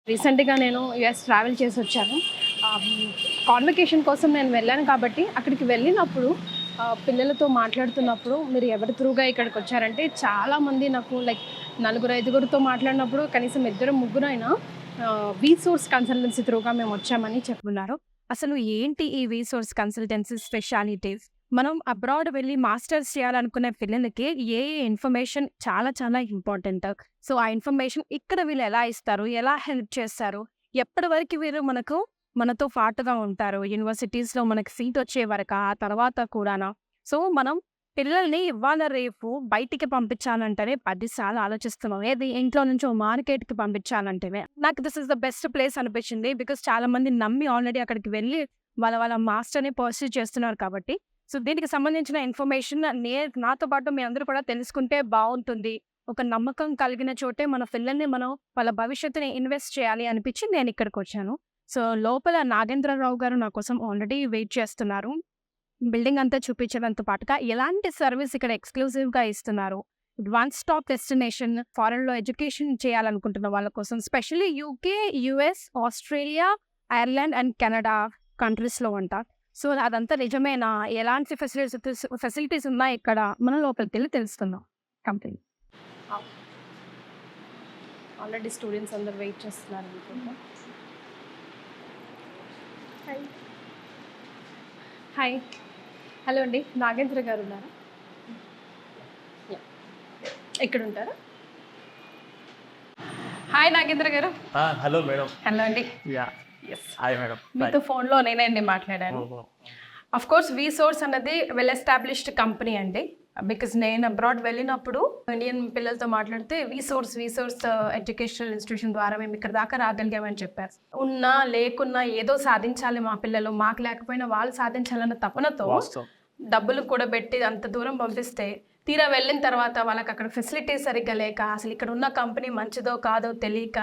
రీసెంట్‌గా నేను US travel చేసొచ్చాను. ఆహ్, కాన్వకేషన్ కోసం నేను వెళ్ళాను కాబట్టి, అక్కడికి వెళ్ళినప్పుడు పిల్లలతో మాట్లాడుతున్నప్పుడు, మీరు ఎవరి త్రూగా ఇక్కడికొచ్చారంటే, చాలామంది నాకు లైక్ నలుగురు, ఐదుగురితో మాట్లాడినప్పుడు కనీసం ఇద్దరు, ముగ్గురైనా వీసోర్స్ కన్సల్టెన్సీ త్రూగా మేమొచ్చామని చెప్పున్నారు. అసలు ఏంటి ఈ వీసోర్స్ కన్సల్టెన్సీ స్పెషాలిటీస్? మనం అబ్రాడ్ వెళ్ళి మాస్టర్స్ చేయాలనుకునే పిల్లలకి ఏ ఇన్ఫర్మేషన్ చాలా చాలా ఇంపార్టెంట్. సో, ఆ ఇన్ఫర్మేషన్ ఇక్కడ వీళ్ళు ఎలా ఇస్తారు? ఎలా హెల్ప్ చేస్తారు? ఎప్పటి వరకు వీరు మనతో పాటుగా ఉంటారు? యూనివర్సిటీస్‌లో మనకి సీటొచ్చే వరకా? ఆ తర్వాత కూడానా? సో, మనం పిల్లల్ని ఇవాళ రేపు బయటికి పంపించాలంటేనే 10 సార్లు ఆలోచిస్తున్నాం. ఏది ఇంట్లో నుంచో మార్కెట్‌కి పంపించాలంటేనే. నాకు this is the best place అనిపించింది. బికాజ్ చాలామంది నమ్మి ఆల్రెడీ అక్కడికి వెళ్ళి వాళ్ళ మాస్టర్‌ని పర్స్యూ చేస్తున్నారు కాబట్టి. సో, దీనికి సంబంధించిన ఇన్ఫర్మేషన్ నాతో పాటు మీ అందరూ కూడా తెలుసుకుంటే బావుంటుంది. ఒక నమ్మకం కలిగిన చోటే మన పిల్లల్ని మనం వాళ్ళ భవిష్యత్తుని ఇన్వెస్ట్ చేయాలి అనిపించి నేనిక్కడికొచ్చాను. సో, లోపల నాగేంద్రరావు గారు నా కోసం ఆల్రెడీ వెయిట్ చేస్తున్నారు. బిల్డింగ్ అంతా చూపించడంతో పాటుగా ఎలాంటి సర్వీస్ ఇక్కడ ఎక్స్‌క్లూజివ్‌గా ఇస్తున్నారు. వన్ స్టాప్ డెస్టినేషన్ ఫారెన్‌లో ఎడ్యుకేషన్ చేయాలనుకుంటున్న వాళ్ళ కోసం specially UK, US, Australia, Ireland and Canada కంట్రీస్‌లో అంట. సో, అదంతా నిజమేనా? ఎలాంటి ఫెసిలిటీస్ ఉన్నాయి ఇక్కడ? మనం లోపలికెళ్ళి తెలుసుకుందాం. కంపెనీ. ఆల్రెడీ స్టూడెంట్స్ అందరూ వెయిట్ చేస్తున్నారనుకుంటా. హాయ్. హాయ్. హలో అండి. నాగేంద్ర గారు ఉన్నారా? యాహ్! ఇక్కడుంటారా? హాయ్ నాగేంద్ర గారు. Hello madam. హలో అండి. యాహ్! యెస్. Hi madam. మీతో ఫోన్‌లో నేనే అండి మాట్లాడాను. ఓహో! ఆఫ్‌కోర్స్ వీసోర్స్ అన్నది వెల్ ఎస్టాబ్లిష్డ్ కంపెనీ అండి. బికాజ్ నేను అబ్రాడ్ వెళ్ళినప్పుడు ఇండియన్ పిల్లలతో మాట్లాడితే వీసోర్స్ ఎడ్యుకేషనల్ ఇన్‌స్టిట్యూషన్ ద్వారా మేము ఇక్కడ దాకా రాగలిగామని చెప్పారు. ఉన్నా, లేకున్నా ఏదో సాధించాలి మా పిల్లలు. మాకు లేకపోయినా వాళ్ళు సాధించాలన్న తపనతో వాస్తవం. డబ్బులు కూడబెట్టి అంత దూరం పంపిస్తే, తీరా వెళ్ళిన తర్వాత వాళ్ళకి అక్కడ ఫెసిలిటీస్ సరిగ్గా లేక, అసలు ఇక్కడ ఉన్న కంపెనీ మంచిదో కాదో తెలియక,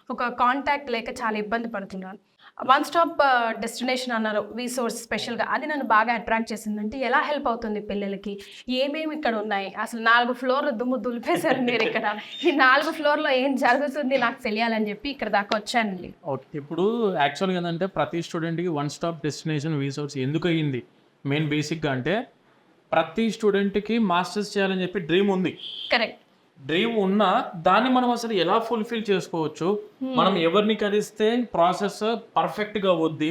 ఒక కాంటాక్ట్ లేక చాలా ఇబ్బంది పడుతున్నాను. వన్ స్టాప్ డెస్టినేషన్ అన్నారు వీసోర్స్ స్పెషల్‌గా. అది నన్ను బాగా అట్రాక్ట్ చేసిందంటే ఎలా హెల్ప్ అవుతుంది పిల్లలకి? ఏమేమి ఇక్కడ ఉన్నాయి? అసలు 4 ఫ్లోర్‌లు దుమ్ము దులిపేశారు మీరిక్కడ. ఈ 4 ఫ్లోర్‌లో ఏం జరుగుతుంది నాకు తెలియాలని చెప్పి ఇక్కడ దాకా వచ్చానండి. ఓకే. ఇప్పుడు యాక్చువల్‌గా ఏందంటే ప్రతి స్టూడెంట్‌కి వన్ స్టాప్ డెస్టినేషన్ వీసోర్స్ ఎందుకయ్యింది? మెయిన్ బేసిక్‌గా అంటే ప్రతి స్టూడెంట్‌కి మాస్టర్స్ చేయాలని చెప్పి డ్రీమ్ ఉంది. కరెక్ట్. డ్రీమ్ ఉన్నా దాన్ని మనం అసలు ఎలా ఫుల్‌ఫిల్ చేసుకోవచ్చు? మనం ఎవరిని కలిస్తే ప్రాసెస్ పర్ఫెక్ట్‌గా అవుద్ది.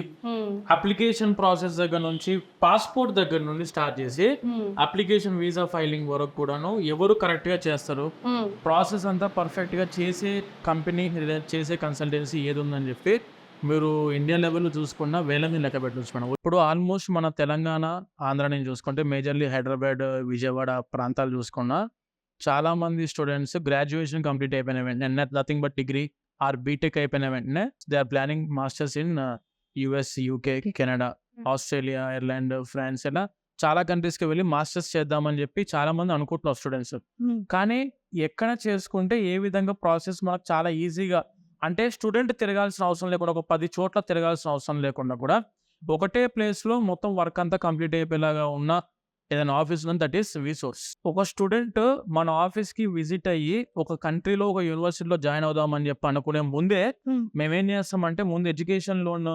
అప్లికేషన్ ప్రాసెస్ దగ్గర నుంచి పాస్‌పోర్ట్ దగ్గర నుండి స్టార్ట్ చేసి అప్లికేషన్ వీసా ఫైలింగ్ వరకు కూడాను ఎవరు కరెక్ట్‌గా చేస్తారు? ప్రాసెస్ అంతా పర్ఫెక్ట్‌గా చేసే కంపెనీ చేసే కన్సల్టెన్సీ ఏది ఉందని చెప్పి మీరు ఇండియా లెవెల్‌లో చూసుకున్న వేలని లెక్క పెట్టొచ్చు మేడం. ఇప్పుడు ఆల్మోస్ట్ మన తెలంగాణ, ఆంధ్ర నుంచి చూసుకుంటే మేజర్‌లీ హైదరాబాద్, విజయవాడ ప్రాంతాలు చూసుకున్నా చాలామంది స్టూడెంట్స్ గ్రాడ్యుయేషన్ కంప్లీట్ అయిపోయిన వెంటనే nothing but degree or BTech అయిపోయిన వెంటనే they are planning masters in US, UK, Canada, Australia, Ireland, France ఇలా చాలా కంట్రీస్‌కి వెళ్ళి మాస్టర్స్ చేద్దామని చెప్పి చాలామంది అనుకుంటున్నారు స్టూడెంట్స్. కానీ ఎక్కడ చేసుకుంటే ఏ విధంగా ప్రాసెస్ మనకు చాలా ఈజీగా అంటే స్టూడెంట్ తిరగాల్సిన అవసరం లేకుండా ఒక 10 చోట్ల తిరగాల్సిన అవసరం లేకుండా కూడా ఒకటే ప్లేస్‌లో మొత్తం వర్క్ అంతా కంప్లీట్ అయిపోయేలాగా ఉన్న ఏదైనా ఆఫీస్ ఉంది దట్ ఈస్ వీసోర్స్. ఒక స్టూడెంట్ మన ఆఫీస్‌కి విజిట్ అయ్యి ఒక కంట్రీలో ఒక యూనివర్సిటీలో జాయిన్ అవుదామని చెప్పి అనుకునే ముందే మేమేం చేస్తామంటే ముందు ఎడ్యుకేషన్ లోన్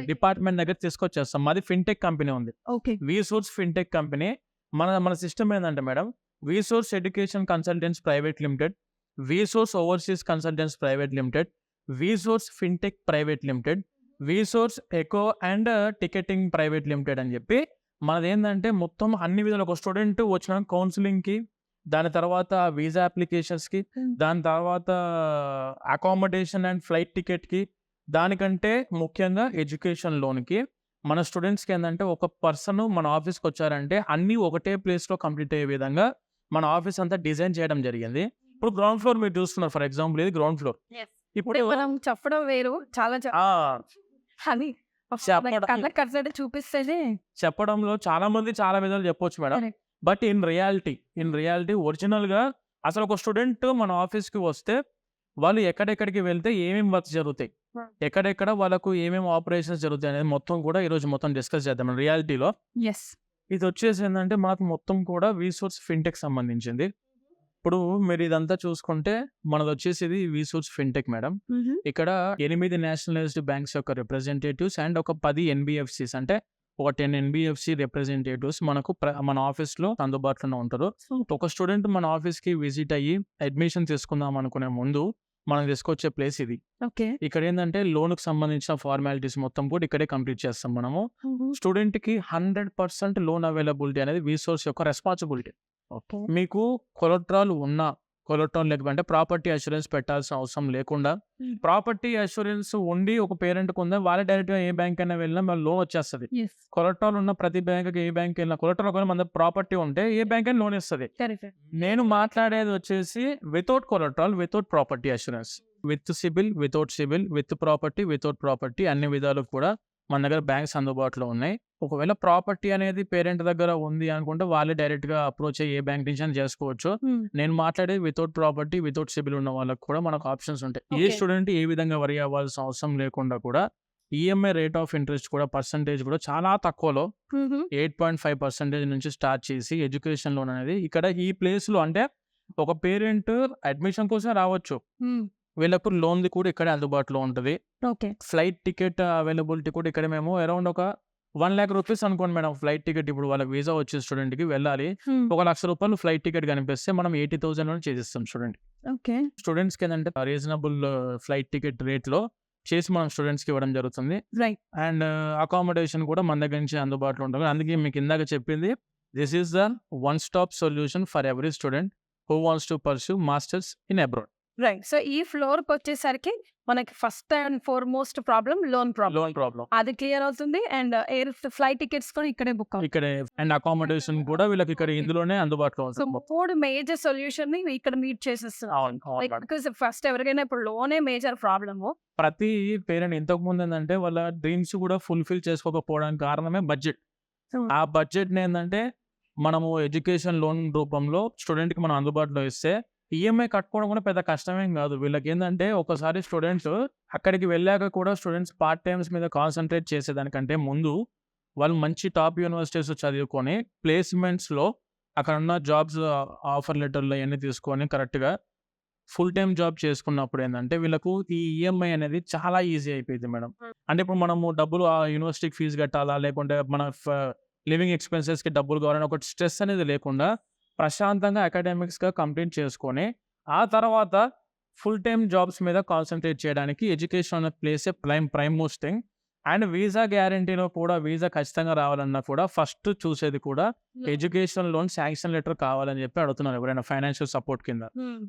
డిపార్ట్మెంట్ దగ్గర తీసుకొచ్చేస్తాం. మాది ఫిన్‌టెక్ కంపెనీ ఉంది. ఓకే. Vsource fintech company. మన సిస్టమ్ ఏందంటే madam Vsource education consultants private limited, Vsource overseas consultants private limited, Vsource fintech private limited, Vsource eco and ticketing private limited అని చెప్పి మనదేందంటే మొత్తం అన్ని విధాలు ఒక స్టూడెంట్ వచ్చిన కౌన్సిలింగ్‌కి, దాని తర్వాత వీసా అప్లికేషన్స్‌కి, దాని తర్వాత అకామోడేషన్ అండ్ ఫ్లైట్ టికెట్‌కి, దానికంటే ముఖ్యంగా ఎడ్యుకేషన్ లోన్‌కి మన స్టూడెంట్స్‌కి ఏందంటే ఒక పర్సన్ మన ఆఫీస్‌కి వచ్చారంటే అన్నీ ఒకటే ప్లేస్‌లో కంప్లీట్ అయ్యే విధంగా మన ఆఫీస్ అంతా డిజైన్ చేయడం జరిగింది. ఇప్పుడు గ్రౌండ్ ఫ్లోర్ మీరు చూస్తున్నారు ఫర్ ఎగ్జాంపుల్ ఇది గ్రౌండ్ ఫ్లోర్. ఇప్పుడు మనం చెప్పడం వేరు. చాలా ఆ! అది చెప్పడం కళ్ళకి కట్టినట్టు చూపిస్తేనే చెప్పడంలో చాలా మంది చాలా విధాలు చెప్పొచ్చు madam. Correct. But in reality ఒరిజినల్‌గా అసలు ఒక స్టూడెంట్ మన ఆఫీస్‌కి వస్తే వాళ్ళు ఎక్కడెక్కడికి వెళ్తే ఏమేమి వర్క్స్ జరుగుతాయి, ఎక్కడెక్కడ వాళ్ళకు ఏమేమి ఆపరేషన్స్ జరుగుతాయి అనేది మొత్తం కూడా ఈరోజు మొత్తం డిస్కస్ చేద్దాం రియాలిటీలో. యెస్. ఇది వచ్చేసి ఏందంటే మాకు మొత్తం కూడా వీసోర్స్ ఫిన్‌టెక్ సంబంధించింది. ఇప్పుడు మీరు ఇదంతా చూసుకుంటే మనది వచ్చేసి ఇది విసూట్స్ ఫిన్టెక్ మేడం. ఇక్కడ 8 నేషనలైజ్డ్ బ్యాంక్స్ యొక్క రిప్రజెంటేటివ్స్ అండ్ ఒక 10 ఎన్బిఎఫ్సిస్ అంటే ఒక 10 ఎన్బిఎఫ్సి రిప్రజెంటేటివ్స్ మనకు మన ఆఫీస్లో అందుబాటులో ఉంటారు. ఒక స్టూడెంట్ మన ఆఫీస్కి విజిట్ అయ్యి అడ్మిషన్ తీసుకుందాం అనుకునే ముందు మనం తీసుకొచ్చే ప్లేస్ ఇది. ఓకే. ఇక్కడ ఏంటంటే లోన్కి సంబంధించిన ఫార్మాలిటీస్ మొత్తం కూడా ఇక్కడే కంప్లీట్ చేస్తాం మనము. స్టూడెంట్ కి 100% లోన్ అవైలబిలిటీ అనేది విసోర్స్ యొక్క రెస్పాన్సిబిలిటీ. ఓకే. మీకు కొలెట్రాల్ ఉన్నా కొలెట్రాల్ లేకపోతే ప్రాపర్టీ అష్యూరెన్స్ పెట్టాల్సిన అవసరం లేకుండా ప్రాపర్టీ అష్యూరెన్స్ ఉండి ఒక పేరెంట్కి ఉందా వాళ్ళే డైరెక్ట్గా ఏ బ్యాంక్ అయినా వెళ్ళినా మన లోన్ వచ్చేస్తుంది. కొలెట్రాల్ ఉన్న ప్రతి బ్యాంక్కి ఏ బ్యాంక్ వెళ్ళినా కొలెట్రాల్ కూడా మన ప్రాపర్టీ ఉంటే ఏ బ్యాంక్ అయినా లోన్ ఇస్తుంది. నేను మాట్లాడేది వచ్చేసి without collateral without property assurance, with CIBIL without CIBIL, with property without property, అన్ని విధాలు కూడా మన దగ్గర బ్యాంక్స్ అందుబాటులో ఉన్నాయి. ఒకవేళ ప్రాపర్టీ అనేది పేరెంట్ దగ్గర ఉంది అనుకుంటే వాళ్ళే డైరెక్ట్ గా అప్రోచ్ అయ్యి ఏ బ్యాంక్ నుంచి చేసుకోవచ్చు. నేను మాట్లాడేది వితౌట్ ప్రాపర్టీ వితౌట్ సిబిల్ ఉన్న వాళ్ళకి కూడా మనకు ఆప్షన్స్ ఉంటాయి. ఏ స్టూడెంట్ ఏ విధంగా వరి అవ్వాల్సిన అవసరం లేకుండా కూడా ఈఎంఐ రేట్ ఆఫ్ ఇంట్రెస్ట్ కూడా పర్సంటేజ్ కూడా చాలా తక్కువలో 8.5% నుంచి స్టార్ట్ చేసి ఎడ్యుకేషన్ లోన్ అనేది ఇక్కడ ఈ ప్లేస్ లో అంటే ఒక పేరెంట్ అడ్మిషన్ కోసం రావచ్చు, వీళ్ళకు లోన్ది కూడా ఇక్కడే అందుబాటులో ఉంటుంది. ఫ్లైట్ టికెట్ అవైలబిలిటీ కూడా ఇక్కడ మేము అరౌండ్ ఒక 1 lakh రూపీస్ అనుకోండి మేడం. ఫ్లైట్ టికెట్ ఇప్పుడు వాళ్ళకి వీసా వచ్చే స్టూడెంట్ కి వెళ్ళాలి, 1 లక్ష రూపాయలు ఫ్లైట్ టికెట్ కనిపిస్తే మనం 80,000 లో చేసిస్తాం స్టూడెంట్. స్టూడెంట్స్ కి ఏంటంటే రీజనబుల్ ఫ్లైట్ టికెట్ రేట్ లో చేసి మనం స్టూడెంట్స్ కి ఇవ్వడం జరుగుతుంది. అండ్ అకామిడేషన్ కూడా మన దగ్గర నుంచి అందుబాటులో ఉంటుంది. అందుకే మీకు ఇందాక చెప్పింది this is the one stop solution for every student who wants to pursue masters in abroad. Right. So ఈ ఫ్లోర్ కి వచ్చేసరికి మనకి first and foremost problem loan problem అది క్లియర్ అవుతుంది. అండ్ ఎయిర్ ఫ్లైట్ టికెట్స్ కూడా ఇక్కడే బుక్ అవుతుంది. ఇక్కడే అండ్ అకామిడేషన్ కూడా వీళ్ళకి ఇక్కడ ఇందులోనే అందుబాటులో సో ఉంటుంది. 3 మేజర్ సొల్యూషన్ ని ఇక్కడ మీట్ చేసేస్తున్నాం. బికాస్ ఫస్ట్ ఎవరికైనా ఇప్పుడు లోనే మేజర్ ప్రాబ్లమ్. ప్రతి పేరెంట్ ఇంతకు ముందు ఏంటంటే వాళ్ళ డ్రీమ్స్ కూడా ఫుల్ఫిల్ చేసుకోకపోవడానికి కారణమే బడ్జెట్. ఆ బడ్జెట్ ని ఏంటంటే మనము ఎడ్యుకేషన్ లోన్ రూపంలో స్టూడెంట్ కి మనం అందుబాటులో ఇస్తే ఈఎంఐ కట్టుకోవడం కూడా పెద్ద కష్టమేం కాదు. వీళ్ళకి ఏంటంటే ఒకసారి స్టూడెంట్స్ అక్కడికి వెళ్ళాక కూడా స్టూడెంట్స్ పార్ట్ టైమ్స్ మీద కాన్సన్ట్రేట్ చేసేదానికంటే ముందు వాళ్ళు మంచి టాప్ యూనివర్సిటీస్ చదువుకొని ప్లేస్మెంట్స్లో అక్కడ ఉన్న జాబ్స్ ఆఫర్ లెటర్లు అవన్నీ తీసుకొని కరెక్ట్గా ఫుల్ టైం జాబ్ చేసుకున్నప్పుడు ఏంటంటే వీళ్ళకు ఈ ఈఎంఐ అనేది చాలా ఈజీ అయిపోయింది మేడం. అంటే ఇప్పుడు మనము డబ్బులు ఆ యూనివర్సిటీకి ఫీజు కట్టాలా లేకుంటే మన లివింగ్ ఎక్స్పెన్సెస్కి డబ్బులు కావాలని ఒక స్ట్రెస్ అనేది లేకుండా ప్రశాంతంగా అకాడమిక్స్గా కంప్లీట్ చేసుకొని ఆ తర్వాత ఫుల్ టైమ్ జాబ్స్ మీద కాన్సన్ట్రేట్ చేయడానికి ఎడ్యుకేషన్ అనే ప్లేసే prime most thing. And visa గ్యారంటీలో కూడా వీసా ఖచ్చితంగా రావాలన్నా కూడా ఫస్ట్ చూసేది కూడా ఎడ్యుకేషన్ లోన్ శాంక్షన్ లెటర్ కావాలని చెప్పి అడుగుతున్నారు ఎవరైనా ఫైనాన్షియల్ సపోర్ట్ కింద.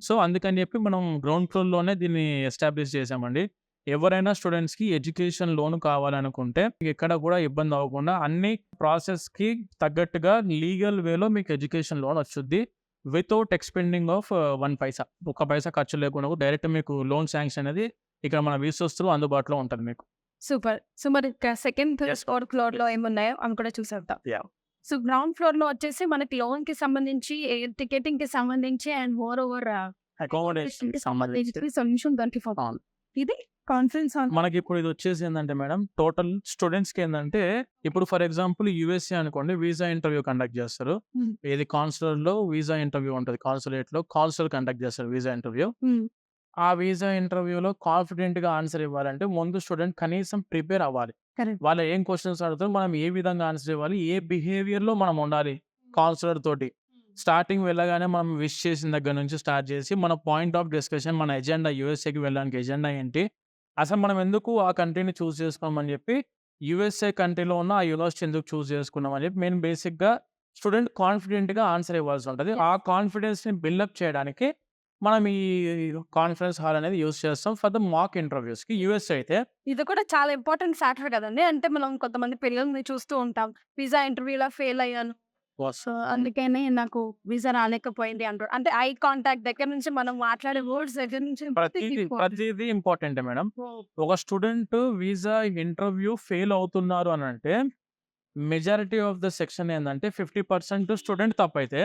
సో అందుకని చెప్పి మనం గ్రౌండ్ ఫ్లోర్లోనే దీన్ని ఎస్టాబ్లిష్ చేసామండి. ఎవరైనా స్టూడెంట్స్కి ఎడ్యుకేషన్ లోన్ కావాలనుకుంటే ఎక్కడ కూడా ఇబ్బంది అవ్వకుండా అన్ని ప్రాసెస్కి తగ్గట్టుగా లీగల్ వేలో మీకు ఎడ్యుకేషన్ లోన్ వచ్చుద్ది వితౌట్ ఎక్స్పెండింగ్ ఆఫ్ 1 పైసా. 1 పైసా ఖర్చు లేకుండా డైరెక్ట్ మీకు లోన్ శాంక్షన్ అనేది ఇక్కడ మన విశ్వస్తులు అందుబాటులో ఉంటుంది మీకు. సూపర్. సో మరి సెకండ్ థర్డ్ ఫ్లోర్ లో ఏమున్నాయో అవి కూడా చూసేద్దాం. సో గ్రౌండ్ ఫ్లోర్ లో వచ్చేసి మనకి లోన్ కి సంబంధించి ఎయిర్ టికెటింగ్ కి సంబంధించి అండ్ మోర్ ఓవర్ అకామిడేషన్ కి సంబంధించి సొల్యూషన్ దొరికిపోతాం. ఇది కాన్ఫరెన్స్ మనకి ఇప్పుడు ఇది వచ్చేసి ఏంటంటే మేడం టోటల్ స్టూడెంట్స్ కి ఏంటంటే ఇప్పుడు ఫర్ ఎగ్జాంపుల్ యూఎస్ఏ అనుకోండి వీసా ఇంటర్వ్యూ కండక్ట్ చేస్తారు. ఏది కాన్సులర్ లో వీసా ఇంటర్వ్యూ ఉంటుంది, కాన్సులేట్ లో కాన్సులర్ కండక్ట్ చేస్తారు వీసా ఇంటర్వ్యూ. ఆ వీసా ఇంటర్వ్యూలో కాన్ఫిడెంట్ గా ఆన్సర్ ఇవ్వాలంటే ముందు స్టూడెంట్ కనీసం ప్రిపేర్ అవ్వాలి. వాళ్ళు ఏం క్వశ్చన్స్ అడుగుతారు, మనం ఏ విధంగా ఆన్సర్ ఇవ్వాలి, ఏ బిహేవియర్ లో మనం ఉండాలి. కాన్సులర్ తోటి స్టార్టింగ్ వెళ్ళగానే మనం విష్ చేసిన దగ్గర నుంచి స్టార్ట్ చేసి మన పాయింట్ ఆఫ్ డిస్కషన్, మన ఎజెండా, యూఎస్ఏకి వెళ్ళడానికి ఎజెండా ఏంటి, అసలు మనం ఎందుకు ఆ కంట్రీని చూస్ చేసుకోమని చెప్పి, యూఎస్ఏ కంట్రీలో ఉన్న ఆ యూనివర్సిటీ ఎందుకు చూస్ చేసుకున్నామని చెప్పి మెయిన్ బేసిక్గా స్టూడెంట్ కాన్ఫిడెంట్గా ఆన్సర్ ఇవ్వాల్సి ఉంటుంది. ఆ కాన్ఫిడెన్స్ని బిల్డప్ చేయడానికి మనం ఈ కాన్ఫరెన్స్ హాల్ అనేది యూస్ చేస్తాం ఫర్ ద మాక్ ఇంటర్వ్యూస్కి. యూఎస్ఏ అయితే ఇది కూడా చాలా ఇంపార్టెంట్ ఫ్యాక్టర్ కదండి. అంటే మనం కొంతమంది పిల్లల్ని చూస్తూ ఉంటాం, వీసా ఇంటర్వ్యూలో ఫెయిల్ అయ్యాను, సో అందుకనే నాకు వీసా రాలేకపోయింది అంటారు. అంటే ఐ కాంటాక్ట్ దగ్గర నుంచి మనం మాట్లాడే వర్డ్స్ దగ్గర నుంచి ప్రతిదీ ఇంపార్టెంట్ మేడం. ఒక స్టూడెంట్ వీసా ఇంటర్వ్యూ ఫెయిల్ అవుతున్నారు అని అంటే మెజారిటీ ఆఫ్ ద సెక్షన్ ఏంటంటే 50% స్టూడెంట్ తప్పైతే,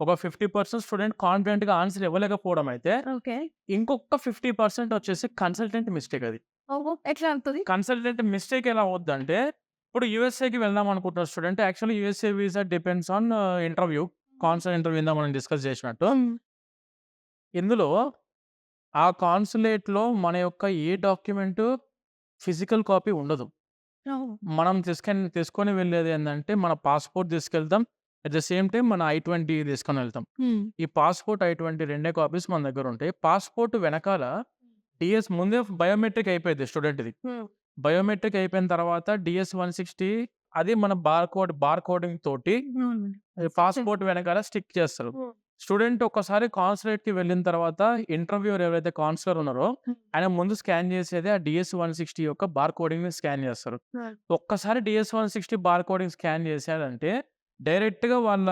ఒక 50% స్టూడెంట్ కాన్ఫిడెంట్ గా ఆన్సర్ ఇవ్వలేకపోవడం అయితే, ఇంకొక 50% వచ్చేసి కన్సల్టెంట్ మిస్టేక్. అది ఎట్లా అవుతుంది? కన్సల్టెంట్ మిస్టేక్ ఎలా అవుద్దంటే ఇప్పుడు యూఎస్ఏకి వెళ్దాం అనుకుంటున్న student actually USA visa depends on interview, cancel interview మనం డిస్కస్ చేసినట్టు. ఇందులో ఆ కాన్సులేట్‌లో మన యొక్క ఏ డాక్యుమెంటు ఫిజికల్ కాపీ ఉండదు. ఓహ్! మనం తీసుకొని వెళ్ళేది ఏందంటే, మన పాస్‌పోర్ట్ తీసుకెళ్తాం. అట్ ద సేమ్ టైమ్ మన ఐ-20 తీసుకొనెళ్తాం. హ్మ్. ఈ పాస్‌పోర్ట్, ఐ-20 రెండే కాపీస్ మన దగ్గరుంటాయి. పాస్‌పోర్ట్ వెనకాల డీఎస్ ముందే బయోమెట్రిక్ అయిపోయిద్ది స్టూడెంట్‌ది. హ్మ్. బయోమెట్రిక్ అయిపోయిన తర్వాత డీఎస్-160 అది మన బార్ కోడింగ్ తోటి అవునండి. పాస్‌పోర్ట్ వెనకాల స్టిక్ చేస్తారు. హ్మ్. స్టూడెంట్ ఒక్కసారి కాన్సులేట్‌కి వెళ్ళిన తర్వాత ఇంటర్వ్యూయర్ ఎవరైతే కౌన్సిలర్ ఉన్నారో, హ్మ్. ఆయన ముందు స్కాన్ చేసేది ఆ డీఎస్-160 యొక్క బార్ కోడింగ్‌ని స్కాన్ చేస్తారు. హ్మ్. ఒక్కసారి డీఎస్-160 బార్ కోడింగ్ స్కాన్ చేశారంటే, డైరెక్ట్‌గా వాళ్ళ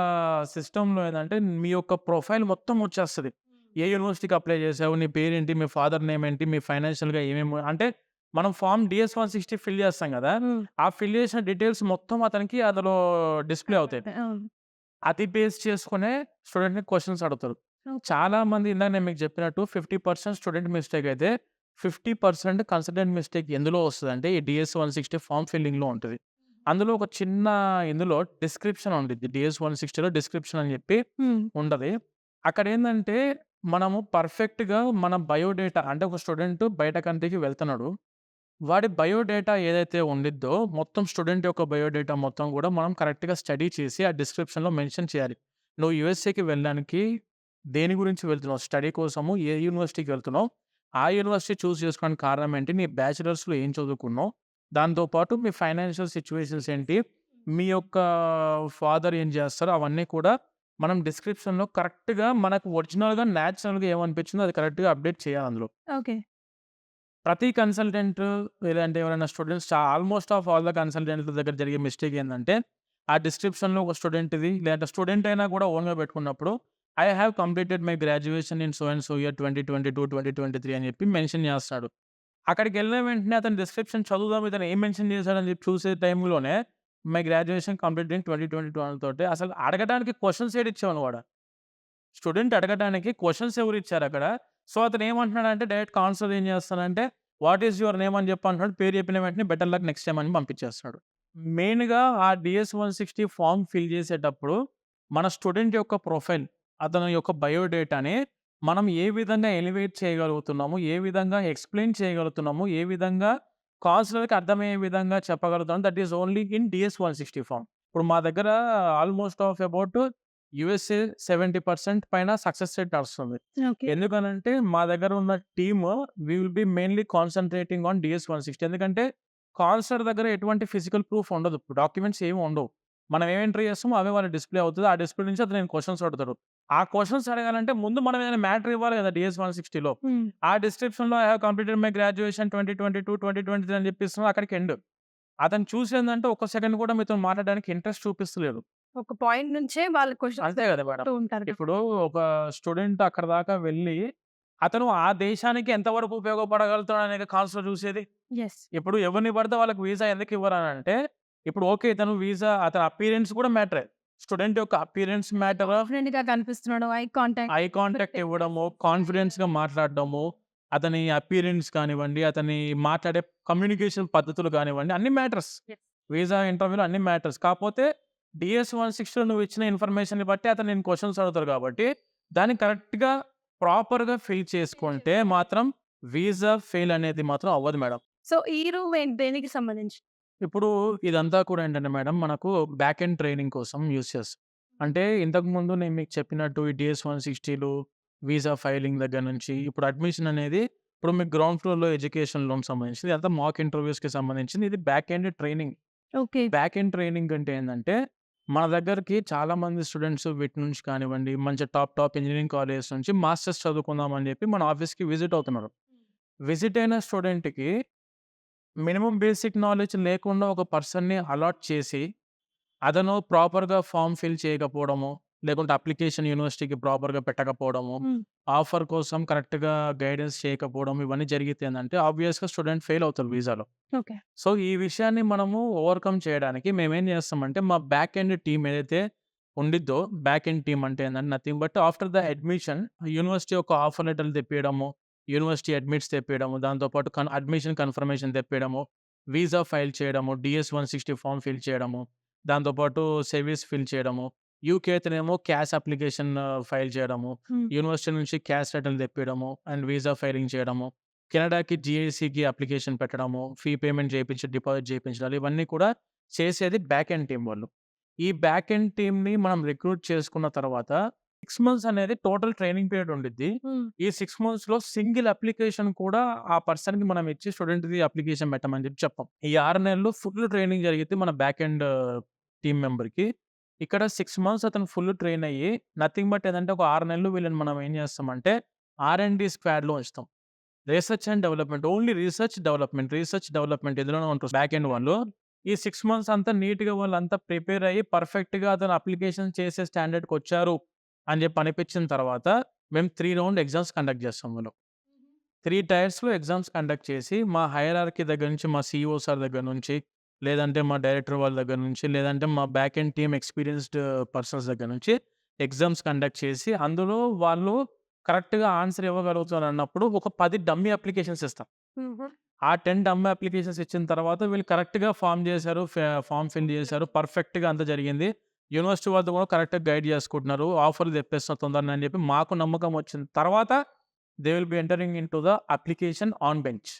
సిస్టమ్‌లో ఏందంటే, మీ యొక్క ప్రొఫైల్ మొత్తం వచ్చేస్తది. ఏ యూనివర్సిటీకి అప్లై చేసావు? నీ పేరేంటి? మీ ఫాదర్ నేమ్ ఏంటి? మీ ఫైనాన్షియల్‌గా ఏమేమి అంటే మనం ఫార్మ్ డీఎస్-160 ఫిల్ చేస్తాం కదా! హ్మ్. ఆ ఫిల్ చేసిన డీటెయిల్స్ మొత్తం అతనికి అందులో డిస్‌ప్లే అవుతాయి. అవును. అది బేస్ చేసుకునే స్టూడెంట్‌ని క్వెషన్స్ అడుగుతారు. ఓకే. చాలామంది ఇందాక నేను మీకు చెప్పినట్టు 50% స్టూడెంట్ మిస్టేక్ అయితే, 50% కన్సిడెంట్ మిస్టేక్ ఎందులో వస్తదంటే, ఈ డీఎస్-160 ఫార్మ్ ఫిల్లింగ్‌లో ఉంటది. అందులో ఒక చిన్న ఇందులో డిస్క్రిప్షన్ ఉండిద్ది. డీఎస్-160లో డిస్క్రిప్షన్ అని చెప్పి హ్మ్. ఉంటది. అక్కడేందంటే, మనము పర్ఫెక్ట్‌గా మన బయోడేటా అంటే ఒక స్టూడెంట్ బయట కంట్రీకి వెళ్తున్నాడు. వాడి బయోడేటా ఏదైతే ఉండిద్దో, మొత్తం స్టూడెంట్ యొక్క బయోడేటా మొత్తం గూడా మనం కరెక్ట్‌గా స్టడీ చేసి, ఆ డిస్క్రిప్షన్‌లో మెన్షన్ చేయాలి. నువ్వు యూఎస్ఏకి వెళ్ళడానికి దేని గురించి వెళ్తున్నావు? స్టడీ కోసము ఏ యూనివర్సిటీకి వెళ్తున్నావు? ఆ యూనివర్సిటీ చూజ్ చేసుకోవడానికి కారణం ఏంటి? నీ బ్యాచిలర్స్‌లో ఏం చదువుకున్నావు? దాంతో పాటు మీ ఫైనాన్షియల్ సిట్యుయేషన్స్ ఏంటి? మీ యొక్క ఫాదర్ ఏం జేస్తారు? అవన్నీ కూడా మనం డిస్క్రిప్షన్‌లో కరెక్ట్‌గా మనకు ఒరిజినల్‌గా, నేచురల్‌గా ఏమనిపించిందో అది కరెక్ట్‌గా అప్డేట్ చేయాలి అందులో. ఓకే. ప్రతి కన్సల్టెంట్ లేదంటే ఎవరైనా students almost of all the కన్సల్టెంట్ల దగ్గర జరిగే మిస్టేక్ ఏందంటే, ఆ డిస్క్రిప్షన్‌లో ఒక స్టూడెంట్‌ది లేదంటే స్టూడెంట్ అయినా కూడా ఓన్‌గా పెట్టుకున్నప్పుడు, I have completed my graduation in so and so year 2022, 2023 అని చెప్పి మెన్షన్ చేస్తాడు. అక్కడికెళ్ళిన వెంటనే అతని డిస్క్రిప్షన్ చదువుదాం ఇతను ఏం మెన్షన్ చేశాడని చెప్పి చూసే టైంలోనే, మై గ్రాడ్యుయేషన్ కంప్లీటెడ్ ఇన్ 2022 అనతోటి అసలు అడగడానికి క్వెషన్స్ ఏడిచ్చేవాడు వాడు. స్టూడెంట్ అడగటానికి క్వెషన్స్ ఎవరిచ్చారక్కడ? సో, అతనేమంటున్నాడంటే డైరెక్ట్ కౌన్సిలర్ ఏం చేస్తాడంటే, వాట్ ఈస్ యువర్ నేమ్ అని చెప్పి అంటున్నాడు. పేరు చెప్పిన వెంటనే బెటర్ లక్ నెక్స్ట్ టైమ్ అని పంపించేస్తాడు. మెయిన్‌గా ఆ డీఎస్-160 ఫార్మ్ ఫిల్ చేసేటప్పుడు మన స్టూడెంట్ యొక్క ప్రొఫైల్, అతని యొక్క బయోడేటాని మనం ఏ విధంగా ఎలివేట్ చేయగలుగుతున్నాము, ఏ విధంగా ఎక్స్‌ప్లెయిన్ చేయగలుగుతున్నాము, ఏ విధంగా కౌన్సిలర్‌కి అర్థమయ్యే విధంగా చెప్పగలుగుతాం దట్ ఈస్ ఓన్లీ ఇన్ డీఎస్-160 ఫార్మ్. ఇప్పుడు మా దగ్గర ఆల్మోస్ట్ ఆఫ్ అబౌట్ యూఎస్ఏ 70% పైన సక్సెస్ రేట్ నడుస్తుంది. ఓకే. ఎందుకనంటే మా దగ్గర ఉన్న team we will be mainly concentrating on డీఎస్-160 ఎందుకంటే కాన్సర్ దగ్గర ఎటువంటి ఫిజికల్ ప్రూఫ్ ఉండదు. డాక్యుమెంట్స్ ఏమి ఉండవు. మనం ఏం ఎంటర్ చేస్తామో అవే వాళ్ళకి డిస్‌ప్లే అవుతది. ఆ డిస్‌ప్లే నుంచి అతను క్వెషన్స్ అడుగుతాడు. ఆ క్వెషన్స్ అడగాలంటే ముందు మనం ఏదైనా మ్యాటర్ ఇవ్వాలి కదా! డీఎస్-160లో. హ్మ్. ఆ డిస్క్రిప్షన్‌లో I have completed my graduation 2022, 2023 అని చెప్పి ఇస్తున్నాం అక్కడికి ఎండ్. అతను చూసేందంటే ఒక్క సెకండ్ కూడా మీతోని మాట్లాడడానికి ఇంట్రెస్ట్ చూపిస్తలేడు. ఒక పాయింట్ నుంచే వాళ్ళు క్వెషన్స్ అంతే గదా మేడం. అడుగుతూ ఉంటారు కదా! ఇప్పుడు ఒక స్టూడెంట్ అక్కడి దాకా వెళ్ళి, అతను ఆ దేశానికి ఎంతవరకు ఉపయోగపడగలుగుతాడనేది కౌన్సిలర్ చూసేది. యెస్. ఇప్పుడు ఎవరిని పడితే వాళ్ళకి వీసా ఎందుకివ్వరనంటే, ఇప్పుడు ఓకే. ఇతను వీసా అతని అపియరెన్స్ కూడా మ్యాటరే. స్టూడెంట్ యొక్క అపియరెన్స్ మ్యాటరు, కాన్ఫిడెంట్‌గా కనిపిస్తున్నాడు. ఐ కాంటాక్ట్ ఐ కాంటాక్ట్ ఇవ్వడము, కాన్ఫిడెన్స్‌గా మాట్లాడడము, అతని అపియరెన్స్ కానివ్వండి, అతని మాట్లాడే కమ్యూనికేషన్ పద్ధతులు కానివ్వండి, అన్నీ మ్యాటర్స్. యెస్. వీసా ఇంటర్వ్యూలో అన్నీ మ్యాటర్స్. కాపోతే డీఎస్-160లో నువ్వు ఇచ్చిన ఇన్ఫర్మేషన్‌ని బట్టి అతను నిన్ను క్వెషన్స్ అడుగుతారు కాబట్టి, దాన్ని కరెక్ట్‌గా, ప్రాపర్‌గా ఫిల్ చేసుకుంటే మాత్రం వీసా ఫెయిల్ అనేది మాత్రం అవ్వదు మేడం. సో, ఈ రూమ్ దేనికి సంబంధించి? ఇప్పుడు ఇదంతా కూడా ఏంటంటే మేడం మనకు బ్యాక్ ఎండ్ ట్రైనింగ్ కోసం యూజ్ చేస్తాం. అంటే ఇంతకుముందు నేను మీకు చెప్పినట్టు ఈ డీఎస్-160లు, వీసా ఫైలింగ్ దగ్గర నుంచి ఇప్పుడు అడ్మిషన్ అనేది ఇప్పుడు మీకు గ్రౌండ్ ఫ్లోర్‌లో ఎడ్యుకేషన్ లోన్ సంబంధించింది. ఇదంతా మాక్ ఇంటర్వ్యూస్‌కి సంబంధించింది. ఇది back end training. Okay. Back end training అంటే ఏందంటే, మన దగ్గరికి చాలామంది స్టూడెంట్స్ వీటి నుంచి కానివ్వండి, మంచి టాప్ ఇంజినీరింగ్ కాలేజెస్ నుంచి మాస్టర్స్ చదువుకుందాం అని చెప్పి మన ఆఫీస్‌కి విజిట్ అవుతున్నారు. విజిట్ అయిన స్టూడెంట్‌కి మినిమమ్ బేసిక్ నాలెడ్జ్ లేకుండా ఒక పర్సన్‌ని అలాట్ చేసి, అతను ప్రాపర్‌గా ఫార్మ్ ఫిల్ చేయకపోవడము, లేకుంటే అప్లికేషన్ యూనివర్సిటీకి ప్రాపర్‌గా పెట్టకపోవడము, హ్మ్. ఆఫర్ కోసం కరెక్ట్‌గా గైడెన్స్ చేయకపోవడం ఇవన్నీ జరిగితే ఏందంటే ఆబ్వియస్‌గా స్టూడెంట్ ఫెయిల్ అవుతారు వీసాలో. ఓకే. సో, ఈ విషయాన్ని మనము ఓవర్‌కమ్ చేయడానికి మేమేం చేస్తామంటే, మా బ్యాక్ ఎండ్ టీమ్ ఏదైతే ఉండిద్దో, బ్యాక్ ఎండ్ టీమ్ అంటే ఏందంటే nothing but after the admission university యొక్క ఆఫర్ లెటర్‌లు తెప్పియడము, యూనివర్సిటీ అడ్మిట్స్ తెప్పియడము, దాంతో పాటు అడ్మిషన్ కన్ఫర్మేషన్ తెప్పియడము, వీసా ఫైల్ చేయడము, డీఎస్-160 ఫార్మ్ ఫిల్ చేయడము, దాంతో పాటు సెవిస్ ఫిల్ చేయడము, యూకే అయితేనేమో క్యాష్ అప్లికేషన్ ఫైల్ చేయడము, యూనివర్సిటీ నుంచి క్యాష్ లెటర్లు తెప్పియడము అండ్ వీసా ఫైలింగ్ చేయడము, కెనడాకి జీఐసీకి అప్లికేషన్ పెట్టడము, ఫీ పేమెంట్ చేయించి డిపాజిట్ చేయించడాలు ఇవన్నీ కూడా చేసేది బ్యాక్ ఎండ్ టీమ్ వాళ్ళు. ఈ బ్యాక్ ఎండ్ టీమ్‌ని మనం రిక్రూట్ చేసుకున్న తర్వాత 6 మంత్స్ అనేది టోటల్ ట్రైనింగ్ పీరియడ్ ఉండిద్ది. ఈ 6 మంత్స్‌లో సింగిల్ అప్లికేషన్ కూడా ఆ పర్సన్‌కి మనం ఇచ్చి స్టూడెంట్‌ది అప్లికేషన్ పెట్టమని చెప్పం. ఈ 6 నెలలు ఫుల్ ట్రైనింగ్ జరిగిద్ది మన బ్యాక్ ఎండ్ టీమ్ మెంబర్‌కి. ఇక్కడ 6 మంత్స్ అతను ఫుల్ ట్రైన్ అయ్యి నథింగ్ బట్ ఏదంటే ఒక 6 నెలలు వీళ్ళని మనం ఏం చేస్తామంటే ఆర్&డి స్క్వాడ్‌లో ఉంచుతాం. Research and development. Only research development ఇందులోనే ఉంటారు బ్యాక్ ఎండ్ వాళ్ళు. ఈ 6 మంత్స్ అంతా నీట్‌గా వాళ్ళంతా ప్రిపేర్ అయ్యి పర్ఫెక్ట్‌గా అతను అప్లికేషన్ చేసే స్టాండర్డ్‌కొచ్చారు అని చెప్పి అనిపించిన తర్వాత మేము 3 రౌండ్ ఎగ్జామ్స్ కండక్ట్ చేస్తాం మనం. 3 టైర్స్‌లో ఎగ్జామ్స్ కండక్ట్ చేసి మా హైరార్కీ దగ్గర నుంచి మా సీఈఓ సార్ దగ్గర నుంచి, లేదంటే మా డైరెక్టర్ వాళ్ళ దగ్గర నుంచి, లేదంటే మా back end team experienced persons దగ్గర నుంచి ఎగ్జామ్స్ కండక్ట్ చేసి అందులో వాళ్ళు కరెక్ట్‌గా ఆన్సర్ ఇవ్వగలుగుతారు అన్నప్పుడు ఒక 10 డమ్మీ అప్లికేషన్స్ ఇస్తాం. ఆ 10 డమ్మీ అప్లికేషన్స్ ఇచ్చిన తర్వాత వీళ్ళు కరెక్ట్‌గా ఫార్మ్ ఫిల్ చేశారు. పర్ఫెక్ట్‌గా అంతా జరిగింది. యూనివర్సిటీ వాళ్ళు కూడా కరెక్ట్‌గా గైడ్ చేసుకుంటున్నారు. ఆఫర్‌లు తెప్పిస్తున్నారు తొందరనే అని చెప్పి మాకు నమ్మకం వచ్చిన తర్వాత they will be entering into the application on bench.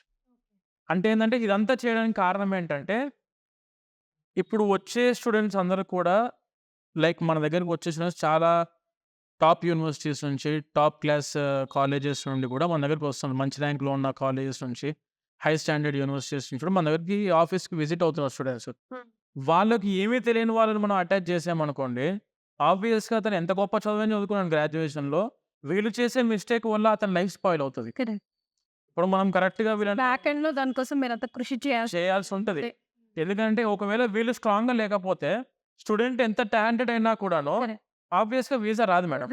అంటే ఏందంటే ఇదంతా చేయడానికి కారణం ఏంటంటే, ఇప్పుడు వచ్చే స్టూడెంట్స్ అందరూ కూడా లైక్ మన దగ్గరికి వచ్చే స్టూడెంట్స్ చాలా టాప్ యూనివర్సిటీస్ నుంచి, టాప్ క్లాస్ కాలేజెస్ నుండి కూడా మన దగ్గరికి వస్తున్నారు. మంచి ర్యాంక్‌లో ఉన్న కాలేజెస్ నుంచి, హై స్టాండర్డ్ యూనివర్సిటీస్ నుంచి కూడా మన దగ్గరికి ఆఫీస్‌కి విజిట్ అవుతున్నారు స్టూడెంట్స్. వాళ్ళకి ఏమీ తెలియని వాళ్ళని మనం అటాచ్ చేసామనుకోండి, ఆబ్వియస్‌గా అతను ఎంత గొప్ప చదువైనా చదువుకున్నాడు గ్రాడ్యుయేషన్‌లో. వీళ్ళు చేసే మిస్టేక్ వల్ల అతని లైఫ్ స్పాయిల్ అవుతది. కరెక్ట్. ఇప్పుడు మనం కరెక్ట్‌గా వీళ్ళని బ్యాక్ ఎండ్‌లో దానికోసం మీరంతా కృషి చేయాల్సి చేయాల్సి ఉంటది. ఎందుకంటే ఒకవేళ వీళ్ళు స్ట్రాంగ్‌గా లేకపోతే స్టూడెంట్ ఎంత టాలెంటెడ్ అయినా కూడాను Correct. ఆబ్వియస్‌గా వీసా రాదు మేడం.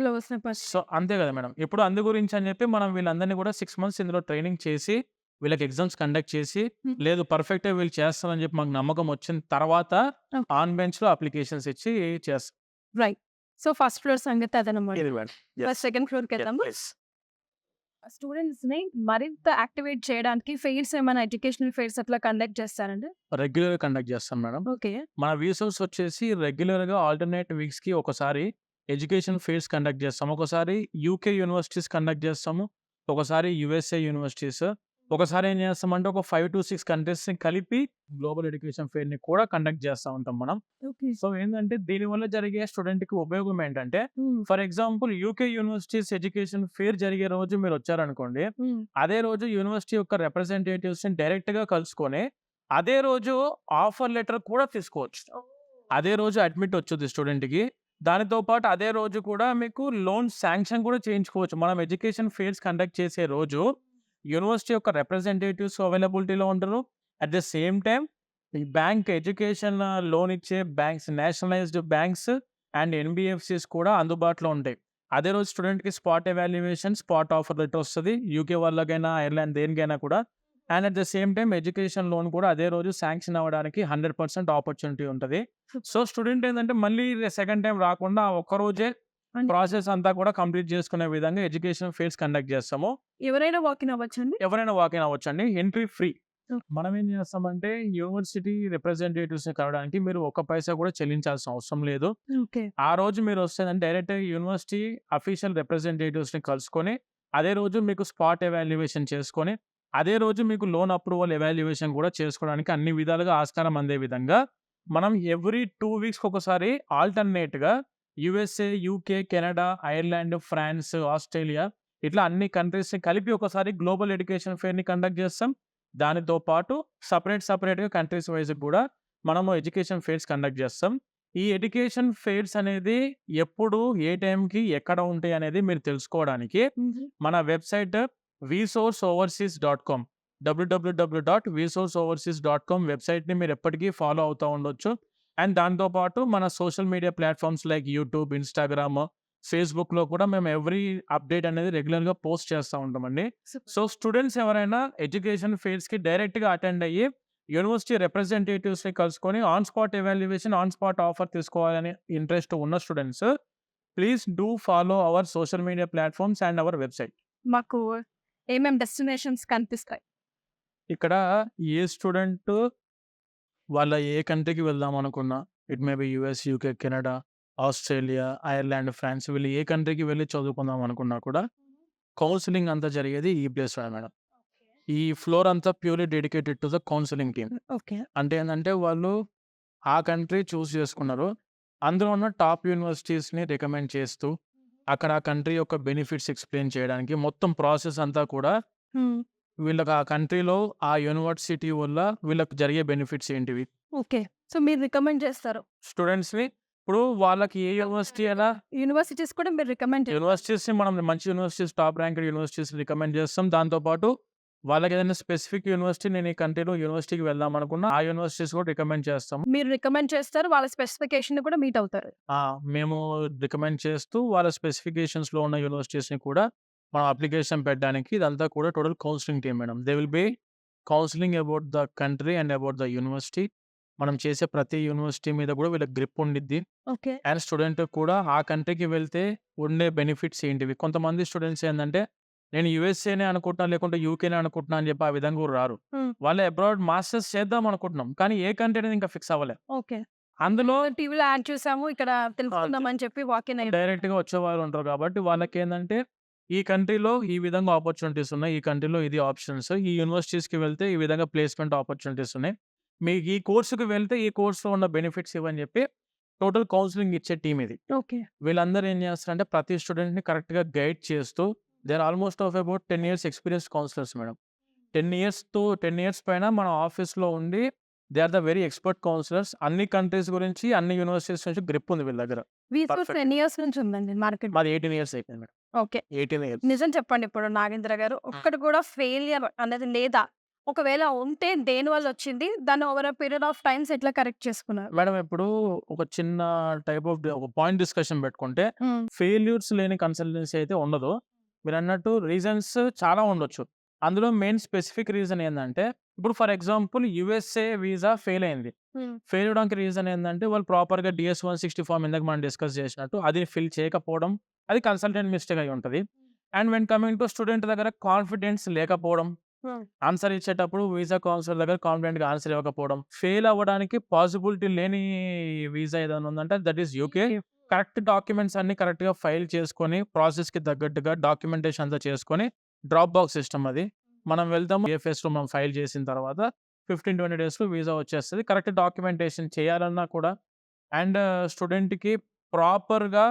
సో, అంతే కదా మేడం. ఇప్పుడు అందు గురించి అని చెప్పి మనం వీళ్ళందరినీ కూడా 6 మంత్స్ ఇందులో ట్రైనింగ్ చేసి, వీళ్ళకి ఎగ్జామ్స్ కండక్ట్ చేసి, లేదు పర్ఫెక్ట్‌గా వీళ్ళు చేస్తారని చెప్పి మాకు నమ్మకం వచ్చిన తర్వాత Okay. ఆన్ బెంచ్‌లో అప్లికేషన్స్ ఇచ్చి చేస్తాం. రైట్. సో ఫస్ట్ ఫ్లోర్ సంగతి అదనమాట. ఇది మేడం. Yes. ఫస్ట్ సెకండ్ ఫ్లోర్‌కి Yes, వెళ్దాము. please. స్టూడెంట్స్‌ని మరింత యాక్టివేట్ చేయడానికి ఫెయిర్స్ ఏమైనా ఎడ్యుకేషనల్ ఫెయిర్స్ అట్లా కండక్ట్ చేస్తారండి? రెగ్యులర్‌గా కండక్ట్ చేస్తాం మేడం. ఓకే. మన వీసోర్స్ వచ్చేసి రెగ్యులర్‌గా ఆల్టర్‌నేట్ వీక్స్‌కి ఒకసారి ఎడ్యుకేషన్ ఫెయిర్స్ కండక్ట్ చేస్తాం. ఒకసారి యూకే యూనివర్సిటీస్ కండక్ట్ చేస్తాము. ఒకసారి యూఎస్ఏ యూనివర్సిటీస్. ఒకసారి ఏం చేస్తామంటే ఒక 5-6 కంట్రీస్‌ని కలిపి గ్లోబల్ ఎడ్యుకేషన్ ఫెయిర్‌ని కూడా కండక్ట్ చేస్తా ఉంటాం మనం. ఓకే. సో, ఏందంటే దీనివల్ల జరిగే స్టూడెంట్‌కి ఉపయోగం ఏంటంటే, for example UK universities education fair జరిగే రోజు మీరొచ్చారనుకోండి, అదే రోజు యూనివర్సిటీ యొక్క రిప్రజెంటేటివ్స్‌ని డైరెక్ట్‌గా కలుసుకొని, అదే రోజు ఆఫర్ లెటర్ కూడా తీసుకోవచ్చు. అదే రోజు అడ్మిట్ వచ్చుద్ది స్టూడెంట్‌కి. దానితో పాటు అదే రోజు కూడా మీకు లోన్ శాంక్షన్ కూడా చేయించుకోవచ్చు. మనం ఎడ్యుకేషన్ ఫెయిర్స్ కండక్ట్ చేసే రోజు యూనివర్సిటీ యొక్క రిప్రజెంటేటివ్స్ అవైలబిలిటీలో ఉండరు. అట్ ద సేమ్ టైమ్ ఈ బ్యాంక్ ఎడ్యుకేషన్ లోన్ ఇచ్చే బ్యాంక్స్, నేషనలైజ్డ్ బ్యాంక్స్ అండ్ ఎన్‌బీఎఫ్‌సిస్ కూడా అందుబాటులో ఉంటాయి. అదే రోజు స్టూడెంట్‌కి spot evaluation, spot offer letter వస్తది. యూకే వాళ్ళకైనా, ఐర్లాండ్ దేనికైనా కూడా. And at the same time education loan కూడా అదే రోజు శాంక్షన్ అవ్వడానికి 100% ఆపర్చునిటీ ఉంటది. సో, స్టూడెంట్ ఏందంటే మళ్ళీ సెకండ్ టైమ్ రాకుండా ఆ ఒక్కరోజే ప్రాసెస్ అంతా కూడా కంప్లీట్ చేసుకునే విధంగా ఎడ్యుకేషన్ ఫెయిర్స్ కండక్ట్ చేస్తాము. ఎవరైనా వాకిన్ అవ్వచ్చండి? ఎవరైనా వాకిన్ అవ్వచ్చండి. Entry free. ఓకే. మనం ఏం చేస్తామంటే యూనివర్సిటీ రిప్రజెంటేటివ్స్‌ని కలవడానికి మీరు ఒక్క పైసా కూడా చెల్లించాల్సిన అవసరం లేదు. ఓకే. ఆ రోజు మీరు వస్తేనంటే డైరెక్ట్‌గా యూనివర్సిటీ అఫీషియల్ రిప్రజెంటేటివ్స్‌ని కలుసుకొని, అదే రోజు మీకు స్పాట్ ఎవాల్యుయేషన్ చేసుకొని, అదే రోజు మీకు లోన్ అప్రూవల్ ఎవాల్యుయేషన్ కూడా చేసుకోవడానికి అన్ని విధాలుగా ఆస్కారం అందే విధంగా మనం ఎవ్రీ 2 వీక్స్‌కి ఒకసారి ఆల్టర్‌నేట్‌గా USA, UK, Canada, Ireland, France, Australia ఇట్లా అన్ని కంట్రీస్‌ని కలిపి ఒకసారి గ్లోబల్ ఎడ్యుకేషన్ ఫెయిర్‌ని కండక్ట్ చేస్తాం. దానితో పాటు సెపరేట్‌గా కంట్రీస్ వైస్‌గా కూడా మనము ఎడ్యుకేషన్ ఫెయిర్స్ కండక్ట్ చేస్తాం. ఈ ఎడ్యుకేషన్ ఫెయిర్స్ అనేది ఎప్పుడు, ఏ టైంకి, ఎక్కడ ఉంటాయి అనేది మీరు తెలుసుకోవడానికి మన వెబ్‌సైట్ vsourceoverseas.com www.vsourceoverseas.com వెబ్‌సైట్‌ని మీరు ఎప్పటికీ ఫాలో అవుతా ఉండొచ్చు. అండ్ దాంతో పాటు మన social media platforms like YouTube, Instagram, ఫేస్‌బుక్‌లో కూడా మేము ఎవ్రీ అప్డేట్ అనేది రెగ్యులర్‌గా పోస్ట్ చేస్తా ఉంటామండి. సో, స్టూడెంట్స్ ఎవరైనా ఎడ్యుకేషన్ ఫెయిర్స్‌కి డైరెక్ట్‌గా అటెండ్ అయ్యి యూనివర్సిటీ రిప్రజెంటేటివ్స్‌ని కలుసుకొని on spot evaluation, on spot offer తీసుకోవాలని ఇంట్రెస్ట్ ఉన్న students please do follow our social media platforms and our website. మాకు ఏమేం డెస్టినేషన్స్ కనిపిస్తాయి? ఇక్కడ ఏ స్టూడెంట్ వాళ్ళ ఏ కంట్రీకి వెళ్దాం అనుకున్నా, it may be US, UK, Canada Australia, Ireland, France వీళ్ళు ఏ కంట్రీకి వెళ్ళి చదువుకుందాం అనుకున్నా కూడా కౌన్సిలింగ్ అంతా జరిగేది ఈ ప్లేస్‌లోనే మేడం. ఈ ఫ్లోర్ అంతా purely dedicated to the counselling team. Okay. అంటే ఏందంటే వాళ్ళు ఆ కంట్రీ చూజ్ చేసుకున్నారు. అందులో ఉన్న టాప్ యూనివర్సిటీస్‌ని రికమెండ్ చేస్తూ, అక్కడ ఆ కంట్రీ యొక్క బెనిఫిట్స్ ఎక్స్‌ప్లెయిన్ చేయడానికి మొత్తం ప్రాసెస్ అంతా కూడా వీళ్ళకి ఆ కంట్రీలో ఆ యూనివర్సిటీ వల్ల వీళ్ళకి జరిగే బెనిఫిట్స్ ఏంటివి? ఓకే. సో, మీరు రికమెండ్ చేస్తారు. స్టూడెంట్స్‌ని ఇప్పుడు వాళ్ళకి ఏ యూనివర్సిటీ అయినా యూనివర్సిటీస్ కూడా మీరు రికమెండ్ చేస్తారు. యూనివర్సిటీస్‌ని మనం మంచి యూనివర్సిటీస్, టాప్ ర్యాంక్డ్ యూనివర్సిటీస్‌ని రికమెండ్ చేస్తాం. దాంతో పాటు వాళ్ళకేదైనా స్పెసిఫిక్ యూనివర్సిటీ నేను ఈ కంట్రీలో యూనివర్సిటీకి వెళ్దాం అనుకున్నా, ఆ యూనివర్సిటీస్ కూడా రికమెండ్ చేస్తాము. మీరు రికమెండ్ చేస్తారు. వాళ్ళ స్పెసిఫికేషన్‌ని కూడా మీట్ అవుతారు. మేము రికమెండ్ చేస్తూ వాళ్ళ స్పెసిఫికేషన్స్‌లో ఉన్న యూనివర్సిటీస్‌ని కూడా మనం అప్లికేషన్ పెట్టడానికి ఇదంతా కూడా total counselling team madam. They will be counselling about the country and about the university. మనం చేసే ప్రతి యూనివర్సిటీ మీద కూడా వీళ్ళకి గ్రిప్ ఉండిద్ది. ఓకే. అండ్ స్టూడెంట్ కూడా ఆ కంట్రీకి వెళ్తే ఉండే బెనిఫిట్స్ ఏంటివి? కొంతమంది స్టూడెంట్స్ ఏందంటే, నేను యూఎస్ఏనే అనుకుంటున్నా, లేకుంటే యూకేనే అనుకుంటున్నా అని చెప్పి ఆ విధంగా కూడా రారు. వాళ్ళు అబ్రాడ్ మాస్టర్స్ చేద్దాం అనుకుంటున్నాం. కానీ ఏ కంట్రీ అనేది ఇంకా ఫిక్స్ అవ్వలే. ఓకే. అందులో టీవీలో యాడ్ చూసాము. ఇక్కడ తెలుసుకుందాం అని చెప్పి వాకిన్ అయ్యారు. డైరెక్ట్‌గా వచ్చేవాళ్ళు ఉంటారు కాబట్టి వాళ్ళకేందంటే, ఈ కంట్రీలో ఈ విధంగా ఆపర్చునిటీస్ ఉన్నాయి. ఈ కంట్రీలో ఇది ఆప్షన్స్. ఈ యూనివర్సిటీస్‌కి వెళ్తే ఈ విధంగా ప్లేస్‌మెంట్ ఆపర్చునిటీస్ ఉన్నాయి. మీకు ఈ కోర్స్‌కి వెళ్తే ఈ కోర్స్‌లో ఉన్న బెనిఫిట్స్ ఇవని చెప్పి టోటల్ కౌన్సిలింగ్ ఇచ్చే టీమ్ ఇది. ఓకే. వీళ్ళందరూ ఏం చేస్తారంటే ప్రతి స్టూడెంట్‌ని కరెక్ట్‌గా గైడ్ చేస్తూ they are almost of about 10 years experienced counsellors madam. 10 years పైన మన ఆఫీస్‌లో ఉండి they are the very expert counsellors. అన్ని కంట్రీస్ గురించి, అన్ని యూనివర్సిటీస్ నుంచి గ్రిప్ ఉంది వీళ్ళ దగ్గర. వీసోస్ పర్ఫెక్ట్. ఎన్ని ఇయర్స్ నుంచి ఉందండి మార్కెట్? మాది 18 ఇయర్స్ అయిపోయింది మేడం. ఓకే. 18 ఇయర్స్. నిజం చెప్పండి ఇప్పుడు నాగేంద్ర గారు. ఒక్కటి కూడా ఫెయిల్యూర్ అనేది లేదా? ఒకవేళ ఉంటే దేనివల్ల వచ్చింది? దాన్ని over a period of times ఎట్లా కరెక్ట్ చేసుకున్నారు? మేడం ఇప్పుడు ఒక చిన్న టైప్ ఆఫ్ ఒక పాయింట్ డిస్కషన్ పెట్టుకుంటే ఫెయిల్యూర్స్ లేని కన్సల్టెన్సీ అయితే ఉండదు. మీరన్నట్టు రీజన్స్ చాలా ఉండొచ్చు. అందులో మెయిన్ స్పెసిఫిక్ రీజన్ ఏందంటే, ఇప్పుడు for example USA visa fail అయింది. ఫెయిల్ అవ్వడానికి రీజన్ ఏందంటే, వాళ్ళు ప్రాపర్‌గా DS-160 ఫార్మ్ ఇందాక మనం డిస్కస్ చేసినట్టు అది ఫిల్ చేయకపోవడం, అది కన్సల్టెంట్ మిస్టేక్ అయి ఉంటది. And when coming to student దగ్గర కాన్ఫిడెన్స్ లేకపోవడం, ఆన్సర్ ఇచ్చేటప్పుడు వీసా కౌన్సిలర్ దగ్గర కాన్ఫిడెంట్‌గా ఆన్సర్ ఇవ్వకపోవడం, ఫెయిల్ అవ్వడానికి పాసిబిలిటీ లేని వీసా ఏదైనా ఉందంటే that is UK. Correct documents అన్ని కరెక్ట్‌గా ఫైల్ చేసుకొని, ప్రాసెస్‌కి తగ్గట్టుగా డాక్యుమెంటేషన్ అంతా చేసుకొని, డ్రాప్ బాక్స్ సిస్టమ్ అది. మనం వెళ్తాము ఏఎఫ్ఎస్‌లో మనం ఫైల్ చేసిన తర్వాత 15-20 డేస్‌లో వీసా వచ్చేస్తది. కరెక్ట్ డాక్యుమెంటేషన్ చేయాలన్నా కూడా అండ్ స్టూడెంట్‌కి ప్రాపర్‌గా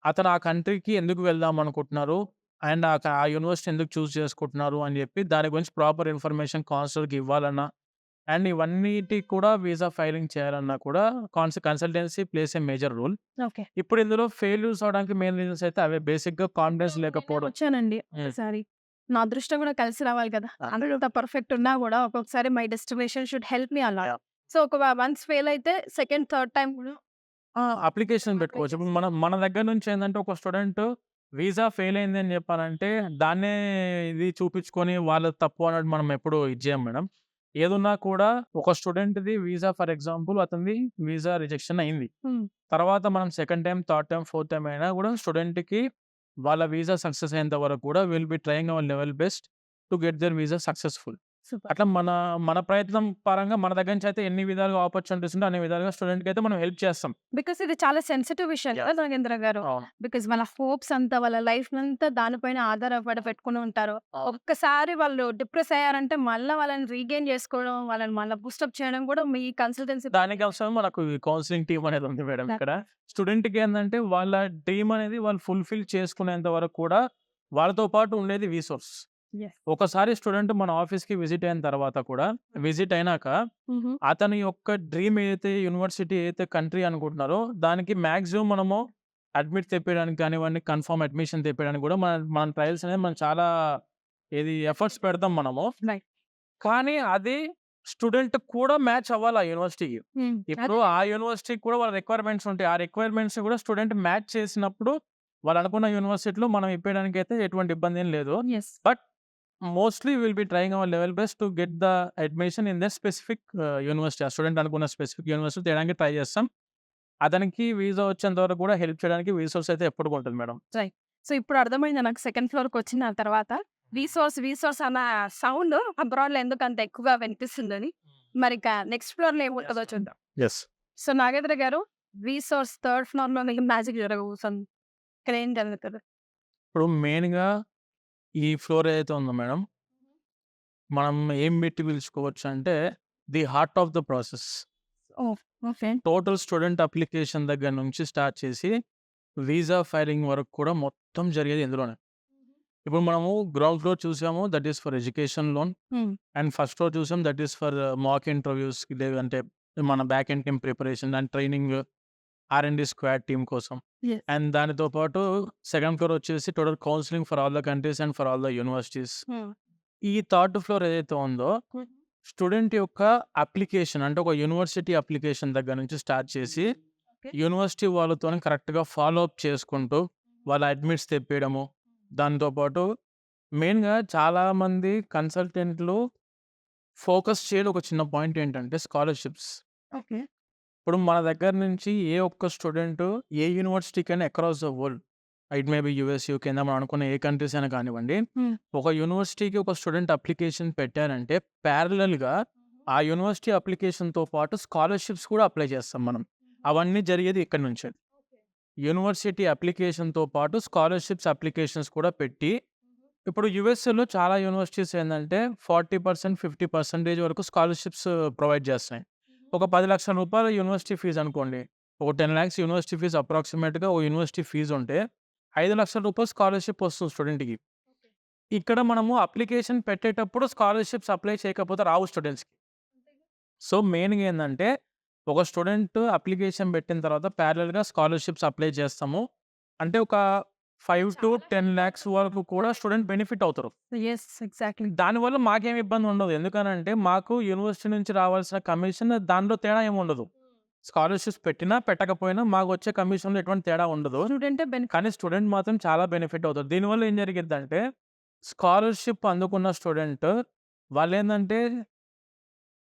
అతను ఆ కంట్రీకి ఎందుకు వెళ్దాం అనుకుంటున్నారు? అండ్ ఆ యూనివర్సిటీ ఎందుకు చూజ్ చేసుకుంటున్నారు అని చెప్పి దాని గురించి ప్రాపర్ ఇన్ఫర్మేషన్ కౌన్సిలర్‌కి ఇవ్వాలన్నా, అండ్ ఇవన్నిటికి కూడా వీసా ఫైలింగ్ చేయాలన్నా కూడా consultancy place a major role. Okay. ఇప్పుడు ఇందులో ఫెయిల్యూర్స్ అవ్వడానికి మెయిన్ రీజన్స్ అయితే అవే బేసిక్‌గా కాన్ఫిడెన్స్ లేకపోవడం. వచ్చానండి ఒకసారి. నా అదృష్టం కూడా కలిసి రావాలి కదా! అంత పర్ఫెక్ట్ ఉన్నా కూడా ఒక్కొక్కసారి my destination should help me a lot. So, once fail అయితే సెకండ్, థర్డ్ టైమ్ కూడా అప్లికేషన్ పెట్టుకోవచ్చు. ఇప్పుడు మన దగ్గర నుంచి ఏందంటే ఒక స్టూడెంట్ వీసా ఫెయిల్ అయింది అని చెప్పాలంటే దాన్నే ఇది చూపించుకొని వాళ్ళది తప్పు అన్నట్టు మనం ఎప్పుడు ఇది చేయం మేడం. ఏదున్నా కూడా ఒక స్టూడెంట్‌ది వీసా ఫర్ ఎగ్జాంపుల్ అతనిది వీసా రిజెక్షన్ అయింది. తర్వాత మనం second time, third time, fourth time అయినా కూడా స్టూడెంట్‌కి వాళ్ళ వీసా సక్సెస్ అయ్యేంత వరకు కూడా will be trying our level best to get their visa successful. Super. అట్లా మన ప్రయత్నం పరంగా మన దగ్గర నుంచి అయితే ఎన్ని విధాలుగా ఆపర్చునిటీస్ ఉంటే అన్ని విధాలుగా స్టూడెంట్‌కి అయితే మనం హెల్ప్ చేస్తాం. బికాస్ ఇది చాలా సెన్సిటివ్ విషయం కదా నాగేంద్ర గారు. అవును. బికాస్ వాళ్ళ హోప్స్ అంతా వాళ్ళ లైఫ్ అంతా దానిపైన ఆధారపడి పెట్టుకుని ఉంటారు. ఒక్కసారి వాళ్ళు డిప్రెస్ అయ్యారంటే మళ్ళీ వాళ్ళని రీగెయిన్ చేసుకోవడం, వాళ్ళని మళ్ళీ బూస్టప్ చేయడం కూడా మీ కన్సల్టెన్సీ దానికోసం మనకు ఈ కౌన్సిలింగ్ టీమ్ అనేది ఉంది మేడం ఇక్కడ. స్టూడెంట్‌కి ఏందంటే వాళ్ళ డ్రీమ్ అనేది వాళ్ళు ఫుల్‌ఫిల్ చేసుకునేంత వరకు కూడా వాళ్ళతో పాటు ఉండేది రిసోర్స్. Yes. ఒకసారి స్టూడెంట్ మన ఆఫీస్‌కి విజిట్ అయిన తర్వాత కూడా విజిట్ అయినాక అతని యొక్క డ్రీమ్ ఏదైతే యూనివర్సిటీ ఏదైతే కంట్రీ అనుకుంటున్నారో దానికి మాక్సిమం మనము అడ్మిట్ తెప్పియడానికి కానివ్వండి, కన్ఫర్మ్ అడ్మిషన్ తెప్పియడానికి కూడా మన ట్రయల్స్ అనేది మనం చాలా ఎఫర్ట్స్ పెడతాం మనము. Right. కానీ అది స్టూడెంట్ కూడా మ్యాచ్ అవ్వాలి ఆ యూనివర్సిటీకి. ఇప్పుడు ఆ యూనివర్సిటీకి కూడా వాళ్ళ రిక్వైర్మెంట్స్ ఉంటాయి. ఆ రిక్వైర్మెంట్స్ కూడా స్టూడెంట్ మ్యాచ్ చేసినప్పుడు వాళ్ళు అనుకున్న యూనివర్సిటీలో మనం ఇప్పేయడానికి అయితే ఎటువంటి ఇబ్బంది ఏం లేదు. Yes. But mostly will be trying our level best to get the admission in the specific university. ఆ స్టూడెంట్ అనుకున్న స్పెసిఫిక్ యూనివర్సిటీ తేడానికి ట్రై చేస్తాం. అతనికి వీసా వచ్చేంత వరకు కూడా హెల్ప్ చేయడానికి రిసోర్స్ అయితే ఎప్పుడు ఉంటుంది మేడం. సో ఇప్పుడు అర్థమైంది నాకు సెకండ్ ఫ్లోర్‌కి వచ్చిన తర్వాత రిసోర్స్ అన్న సౌండ్ అబ్రాడ్‌లో ఎందుకు అంత ఎక్కువగా వినిపిస్తుందని. మరి నెక్స్ట్ ఫ్లోర్‌లో ఏముంటుందో చూద్దాం. యెస్. సో నాగేంద్ర గారు రిసోర్స్ థర్డ్ ఫ్లోర్‌లో మీకు మ్యాజిక్ జరగవు. ఇక్కడ ఏం జరుగుతది? ఇప్పుడు మెయిన్‌గా ఈ ఫ్లోర్ ఏదైతే ఉందో మేడం, మనం ఏం పెట్టి పిలుచుకోవచ్చు అంటే, the heart of the process. Oh! Okay. Total student application దగ్గర నుంచి స్టార్ట్ చేసి, వీసా ఫైలింగ్ వరకు కూడా మొత్తం జరిగేది ఇందులోనే. ఇప్పుడు మనము గ్రౌండ్ ఫ్లోర్ చూసాము, that is for education loan. హ్మ్. అండ్ ఫస్ట్ ఫ్లోర్ చూసాం, that is for mock interviews, లేదంటే మన back end team preparation and training R&D squad team కోసం. యెస్. అండ్ దానితో పాటు సెకండ్ ఫ్లోర్ వచ్చేసి total counselling for all the countries and for all the universities. హ్మ్. ఈ third floor ఏదైతే ఉందో, హ్మ్. స్టూడెంట్ యొక్క అప్లికేషన్ అంటే ఒక యూనివర్సిటీ అప్లికేషన్ దగ్గర నుంచి స్టార్ట్ చేసి, ఓకే. యూనివర్సిటీ వాళ్ళతోని కరెక్ట్‌గా ఫాలో అప్ చేసుకుంటూ, వాళ్ళ అడ్మిట్స్ తెప్పియడము. దాంతో పాటు మెయిన్‌గా చాలామంది కన్సల్టెంట్లు ఫోకస్ చేయని ఒక చిన్న పాయింట్ ఏంటంటే స్కాలర్‌షిప్స్. ఓకే. ఇప్పుడు మన దగ్గర నుంచి ఏ ఒక్క స్టూడెంటు ఏ యూనివర్సిటీకైనా across the world, it may be US, UK మనం అనుకున్న ఏ కంట్రీస్ అయినా కానివ్వండి, హ్మ్. ఒక యూనివర్సిటీకి ఒక స్టూడెంట్ అప్లికేషన్ పెట్టారంటే ప్యారలల్‌గా ఆ యూనివర్సిటీ అప్లికేషన్‌తో పాటు స్కాలర్‌షిప్స్ కూడా అప్లై చేస్తాం మనం. అవన్నీ జరిగేది ఇక్కడి నుంచే. యూనివర్సిటీ అప్లికేషన్‌తో పాటు స్కాలర్‌షిప్స్ అప్లికేషన్స్ కూడా పెట్టి, ఇప్పుడు యూఎస్ఏలో చాలా యూనివర్సిటీస్ ఏందంటే 40%, 50% వరకు స్కాలర్‌షిప్స్ ప్రొవైడ్ చేస్తున్నాయి. ఒక 10,00,000 యూనివర్సిటీ ఫీజ్ అనుకోండి. ఒక 10,00,000 యూనివర్సిటీ ఫీజ్ అప్రాక్సిమేట్‌గా ఒక యూనివర్సిటీ ఫీజ్ ఉంటే, రూ. 5,00,000 స్కాలర్‌షిప్ వస్తుంది స్టూడెంట్‌కి. ఇక్కడ మనము అప్లికేషన్ పెట్టేటప్పుడు స్కాలర్‌షిప్స్ అప్లై చేయకపోతే రావు స్టూడెంట్స్‌కి. సో, మెయిన్‌గా ఏందంటే, ఒక స్టూడెంట్ అప్లికేషన్ పెట్టిన తర్వాత ప్యారలల్‌గా స్కాలర్‌షిప్స్ అప్లై చేస్తాము. అంటే ఒక 5-10 లాక్స్ వరకు కూడా స్టూడెంట్ బెనిఫిట్ అవుతారు. యెస్. ఎగ్జాక్ట్‌లీ. దానివల్ల మాకేమి ఇబ్బంది ఉండదు. ఎందుకనంటే, మాకు యూనివర్సిటీ నుంచి రావాల్సిన కమిషన్ దానిలో తేడా ఏమి ఉండదు. స్కాలర్‌షిప్స్ పెట్టినా, పెట్టకపోయినా మాకొచ్చే కమిషన్‌లో ఎటువంటి తేడా ఉండదు. స్టూడెంటే బెనిఫిట్. కానీ స్టూడెంట్ మాత్రం చాలా బెనిఫిట్ అవుతారు. దీనివల్ల ఏం జరిగిద్దంటే, స్కాలర్‌షిప్ అందుకున్న స్టూడెంట్ వాళ్ళేందంటే,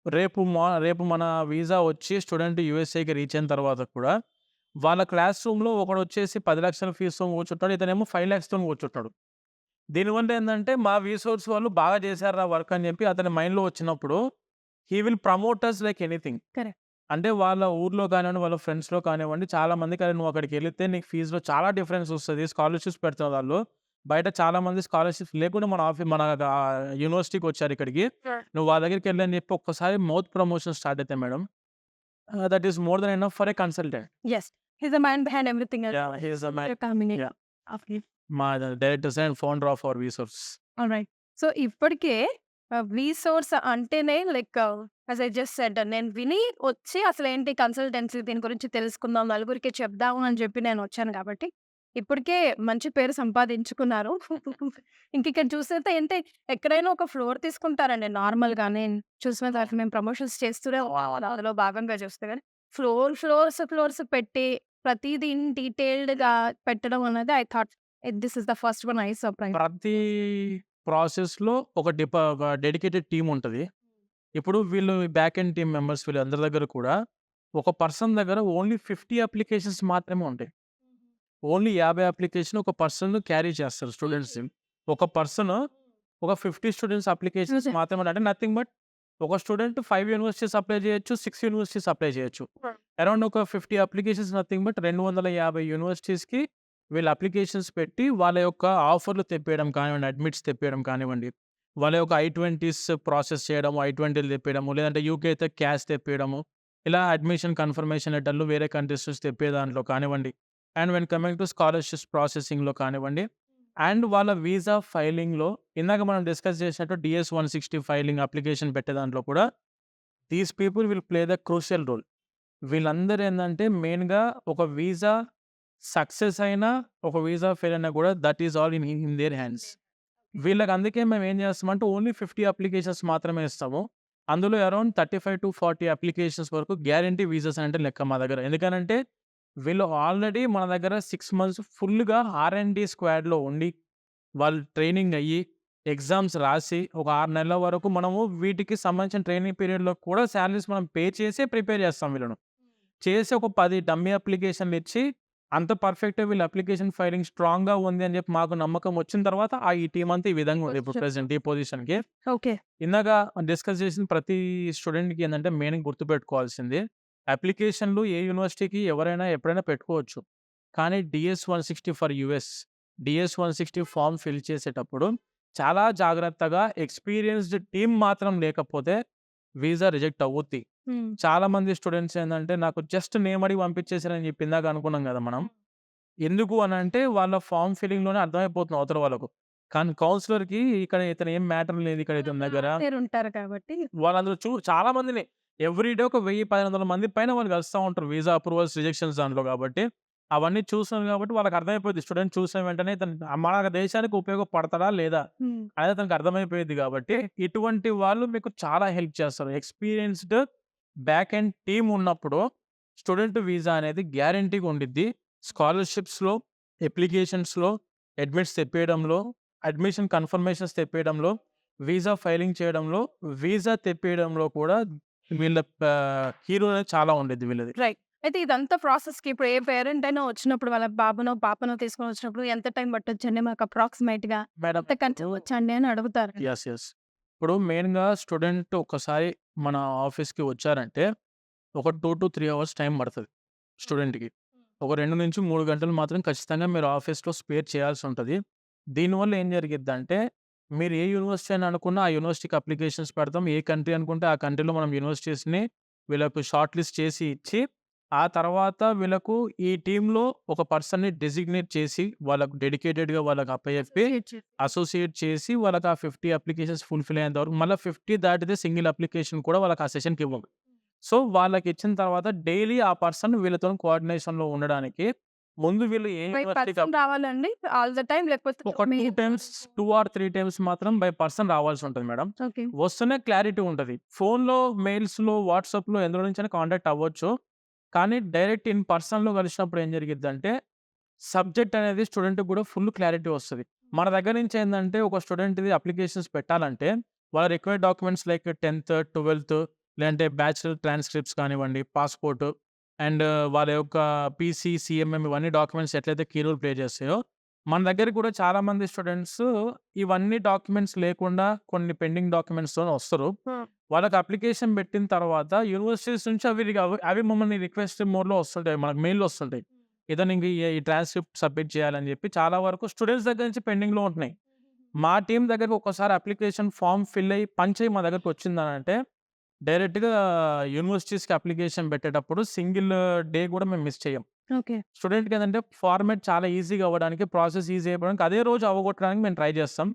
రేపు మన వీసా వచ్చి స్టూడెంట్ యూఎస్ఏకి రీచ్ అయిన తర్వాత కూడా, వాళ్ళ క్లాస్ రూమ్‌లో ఒకడొచ్చేసి 10,00,000 ఫీజుతోని కూర్చుంటాడు. ఇతనేమో 5,00,000తోని కూర్చుంటాడు. దీనివల్ల ఏందంటే, మా వీసోర్స్ వాళ్ళు బాగా చేశారురా వర్క్ అని చెప్పి అతని మైండ్‌లో వచ్చినప్పుడు, he will promote us like anything. Correct. అంటే వాళ్ళ ఊర్లో కానివ్వండి, వాళ్ళ ఫ్రెండ్స్‌లో కానివ్వండి, చాలా మందికి "అరె! నువ్వు అక్కడికెళితే నీకు ఫీజ్‌లో చాలా డిఫరెన్స్ వస్తది. స్కాలర్‌షిప్స్ పెడుతున్నారు వాళ్ళు. బయట చాలా మంది స్కాలర్‌షిప్స్ లేకుండా మన యూనివర్సిటీకి వచ్చారు ఇక్కడికి. నువ్వు వాళ్ళ దగ్గరికెళ్ళు" అని చెప్పి ఒక్కసారి మౌత్ ప్రమోషన్ స్టార్ట్ అయితే madam, that is more than enough for a consultant. Yes. He is the mind behind everything else. Yeah! He is the man. You're coming in. Yeah! Okay. మా directors and founder of our VSource. Alright. So, ఇప్పటికే resource అంటేనే like as I just said నేను విని వచ్చి అసలేంటి consultancy దీని గురించి తెలుసుకుందాం, నలుగురికి చెప్దాము అని చెప్పి నేనొచ్చాను కాబట్టి, ఇప్పటికే మంచి పేరు సంపాదించుకున్నారు. ఇంకిక్కడ చూస్తే ఏంటి ఎక్కడైనా ఒక ఫ్లోర్ తీసుకుంటారండి నార్మల్‌గా. నేను చూసిన తర్వాత మేము ప్రమోషన్స్ చేస్తూనే అందులో భాగంగా చూస్తే గాని, ఫ్లోర్స్ పెట్టి ప్రతీదీ డీటెయిల్డ్‌గా పెట్టడం అనేది I thought this is the first one I surprise. ప్రతి ప్రాసెస్‌లో ఒక డెడికేటెడ్ టీమ్ ఉంటది. ఇప్పుడు వీళ్ళు బ్యాక్ ఎండ్ టీమ్ మెంబర్స్ వీళ్ళందరి దగ్గర కూడా ఒక పర్సన్ దగ్గర ఓన్లీ 50 అప్లికేషన్స్ మాత్రమే ఉంటాయి. ఓన్లీ 50 అప్లికేషన్ ఒక పర్సన్ క్యారీ చేస్తారు స్టూడెంట్స్‌ని. ఒక పర్సన్ ఒక 50 స్టూడెంట్స్ అప్లికేషన్స్ మాత్రమే, అంటే నథింగ్ బట్ ఒక స్టూడెంట్ 5 యూనివర్సిటీస్ అప్లై చేయొచ్చు, 6 యూనివర్సిటీస్ అప్లై చేయొచ్చు. అరౌండ్ ఒక 50 అప్లికేషన్స్ నథింగ్ బట్ 250 యూనివర్సిటీస్‌కి వీళ్ళు అప్లికేషన్స్ పెట్టి వాళ్ళ యొక్క ఆఫర్‌లు తెప్పేయడం కానివ్వండి, అడ్మిట్స్ తెప్పేయడం కానివ్వండి, వాళ్ళ యొక్క I-20s ప్రాసెస్ చేయడము, I-20లు తెప్పేయడము, లేదంటే యూకే అయితే క్యాష్ తెప్పేయడము, ఇలా అడ్మిషన్ కన్ఫర్మేషన్ లెటర్‌లు వేరే కంట్రీస్ నుంచి తెప్పే దాంట్లో కానివ్వండి, and when coming to scholarships ప్రాసెసింగ్‌లో కానివ్వండి, అండ్ వాళ్ళ వీసా ఫైలింగ్‌లో ఇందాక మనం డిస్కస్ చేసినట్టు DS-160 ఫైలింగ్ అప్లికేషన్ పెట్టే దాంట్లో కూడా these people will play the crucial role. వీళ్ళందరూ ఏందంటే మెయిన్‌గా ఒక వీసా సక్సెస్ అయినా, ఒక వీసా ఫెయిల్ అయినా కూడా that is all in their hands. వీళ్ళకి అందుకే మేము ఏం చేస్తామంటే ఓన్లీ 50 అప్లికేషన్స్ మాత్రమే ఇస్తాము. అందులో అరౌండ్ 35-40 అప్లికేషన్స్ వరకు గ్యారంటీ వీసాస్ అంటే లెక్క మా దగ్గర. ఎందుకనంటే వీళ్ళు ఆల్రెడీ మన దగ్గర 6 మంత్స్ ఫుల్‌గా R&D స్క్వాడ్‌లో ఉండి, వాళ్ళు ట్రైనింగ్ అయ్యి, ఎగ్జామ్స్ రాసి, ఒక 6 నెలల వరకు మనము వీటికి సంబంధించిన ట్రైనింగ్ పీరియడ్‌లో కూడా సాలరీస్ మనం పే చేసే ప్రిపేర్ చేస్తాం వీళ్ళను. చేసి ఒక 10 డమ్మీ అప్లికేషన్‌లు ఇచ్చి, అంత పర్ఫెక్ట్‌గా వీళ్ళ అప్లికేషన్ ఫైలింగ్ స్ట్రాంగ్‌గా ఉంది అని చెప్పి మాకు నమ్మకం వచ్చిన తర్వాత ఈ టీమ్ అంతా ఈ విధంగా ఉంది ఇప్పుడు ప్రెజెంట్ ఈ పొజిషన్‌కి. ఓకే. ఇందాక డిస్కస్ చేసిన ప్రతి స్టూడెంట్‌కి ఏందంటే మెయిన్‌గా గుర్తుపెట్టుకోవాల్సింది అప్లికేషన్‌లు ఏ యూనివర్సిటీకి ఎవరైనా ఎప్పుడైనా పెట్టుకోవచ్చు. కానీ DS-160 for US, DS-160 form fill చేసేటప్పుడు చాలా జాగ్రత్తగా ఎక్స్‌పీరియన్స్‌డ్ టీమ్ మాత్రం లేకపోతే వీసా రిజెక్ట్ అవుద్ది. చాలామంది స్టూడెంట్స్ ఏందంటే నాకు జస్ట్ నేమ్ అడిగి పంపించేసారని చెప్పి ఇందాక అనుకున్నాం గదా మనం. ఎందుకు అనంటే వాళ్ళ ఫార్మ్ ఫిల్లింగ్‌లోనే అర్థమైపోతుంది అవతల వాళ్ళకు. కానీ కౌన్సిలర్‌కి ఇక్కడ ఇతను ఏం మ్యాటర్ లేదు ఇక్కడ ఇతని దగ్గర. ఉంటారు కాబట్టి వాళ్ళందులో చాలా మందిని ఎవ్రీ డే ఒక 1000, 1500 మంది పైన వాళ్ళు కలుస్తా ఉంటారు. వీసా అప్రూవల్స్, రిజెక్షన్స్ దాంట్లో కాబట్టి. అవన్నీ చూస్తున్నారు కాబట్టి వాళ్ళకి అర్థమైపోద్ది. స్టూడెంట్ చూసిన వెంటనే ఇతను మన దేశానికి ఉపయోగపడతాడా లేదా అనేది అతనికి అర్థమైపోయిద్ది కాబట్టి ఇటువంటి వాళ్ళు మీకు చాలా హెల్ప్ చేస్తారు. ఎక్స్‌పీరియన్స్‌డ్ బ్యాక్ ఎండ్ టీమ్ ఉన్నప్పుడు స్టూడెంట్ వీసా అనేది గ్యారంటీగా ఉండిద్ది. స్కాలర్‌షిప్స్‌లో, అప్లికేషన్స్‌లో, అడ్మిట్స్ తెప్పేయడంలో, అడ్మిషన్ కన్ఫర్మేషన్స్ తెప్పేయడంలో, వీసా ఫైలింగ్ చేయడంలో, వీసా తెప్పేయడంలో కూడా వీళ్ళ హీరో అనేది చాలా ఉండిద్ది వీళ్ళది. రైట్. అయితే ఇదంతా ప్రాసెస్‌కి ఇప్పుడు ఏ పేరెంట్ అయినా వచ్చినప్పుడు వాళ్ళ బాబునో, పాపనో తీసుకొని వచ్చినప్పుడు ఎంత టైం పట్టొచ్చండి మాకు అప్రాక్సిమేట్‌గా? మేడం ఎంత ఖర్చు అవ్వచ్చండి అని అడుగుతారు కదా! యెస్. ఇప్పుడు మెయిన్‌గా స్టూడెంట్ ఒక్కసారి మన ఆఫీస్‌కి వచ్చారంటే ఒక 2-3 అవర్స్ టైం పడతది స్టూడెంట్‌కి. ఒక 2-3 గంటలు మాత్రం ఖచ్చితంగా మీరు ఆఫీస్‌లో స్పేర్ చేయాల్సుంటది. దీనివల్ల ఏం జరిగిద్దంటే, మీరు ఏ యూనివర్సిటీ అని అనుకున్నా ఆ యూనివర్సిటీకి అప్లికేషన్స్ పెడతాం. ఏ కంట్రీ అనుకుంటే ఆ కంట్రీలో మనం యూనివర్సిటీస్‌ని వీళ్ళకు షార్ట్ లిస్ట్ చేసి ఇచ్చి, ఆ తర్వాత వీళ్ళకు ఈ టీమ్‌లో ఒక పర్సన్‌ని డెసిగ్నేట్ చేసి, వాళ్ళకు డెడికేటెడ్‌గా వాళ్ళకి అప్పజెప్పి, అసోసియేట్ చేసి వాళ్ళకి ఆ 50 అప్లికేషన్స్ ఫుల్‌ఫిల్ అయ్యేంత వరకు మళ్ళా 50 దాటితే సింగిల్ అప్లికేషన్ కూడా వాళ్ళకి ఆ సెషన్‌కి ఇవ్వం. సో, వాళ్ళకిచ్చిన తర్వాత డైలీ ఆ పర్సన్ వీళ్ళతోని కోఆర్డినేషన్‌లో ఉండడానికి ముందు వీళ్ళు ఏ బై యూనివర్సిటీకి పర్సన్ రావాలండి ఆల్ ద టైమ్ లేకపోతే ఒక 2 టైమ్స్ 2 ఆర్ 3 టైమ్స్ మాత్రం బై పర్సన్ రావాల్సుంటది మేడం. ఓకే. వస్తేనే క్లారిటీ ఉంటది. ఫోన్‌లో, మెయిల్స్‌లో, వాట్సాప్‌లో ఎందులో నుంచైనా కాంటాక్ట్ అవ్వచ్చు. కానీ డైరెక్ట్ ఇన్ పర్సన్‌లో కలిసినప్పుడు ఏం జరిగిద్దంటే, సబ్జెక్ట్ అనేది స్టూడెంట్‌కి కూడా ఫుల్ క్లారిటీ వస్తది. మన దగ్గర నుంచి ఏందంటే ఒక స్టూడెంట్‌ది అప్లికేషన్స్ పెట్టాలంటే, వాళ్ళ రిక్వైర్డ్ డాక్యుమెంట్స్ లైక్ 10థ్, 12థ్ లేదంటే బ్యాచిలర్ ట్రాన్స్‌క్రిప్ట్స్ కానివ్వండి, పాస్‌పోర్ట్ అండ్ వాళ్ళ యొక్క పీసీ, సీఎంఎం ఇవన్నీ డాక్యుమెంట్స్ ఎట్లయితే కీ రోల్ ప్లే చేస్తాయో, మన దగ్గర కూడా చాలామంది స్టూడెంట్స్ ఇవన్నీ డాక్యుమెంట్స్ లేకుండా కొన్ని పెండింగ్ డాక్యుమెంట్స్‌తోని వస్తరు. వాళ్ళకి అప్లికేషన్ పెట్టిన తర్వాత యూనివర్సిటీస్ నుంచి అవి మమ్మల్ని రిక్వెస్ట్ మోడ్‌లో వస్తుంటాయి. మనకు మెయిల్‌లో వస్తుంటాయి. ఇతను ఇంక ఈ ట్రాన్స్‌క్రిప్ట్ సబ్మిట్ చేయాలని చెప్పి చాలా వరకు స్టూడెంట్స్ దగ్గర నుంచి పెండింగ్‌లో ఉంటున్నాయి. మా టీమ్ దగ్గరికి ఒక్కసారి అప్లికేషన్ ఫార్మ్ ఫిల్ అయ్యి పంచ్ అయ్యి మా దగ్గరికి వచ్చిందనంటే డైరెక్ట్‌గా యూనివర్సిటీస్‌కి అప్లికేషన్ పెట్టేటప్పుడు సింగిల్ డే కూడా మేము మిస్ చేయం. ఓకే. స్టూడెంట్‌కి ఏందంటే ఫార్మాట్ చాలా ఈజీగా అవ్వడానికి, ప్రాసెస్ ఈజీ అయిపోవడానికి అదే రోజు అవ్వగొట్టడానికి మేము ట్రై చేస్తాం.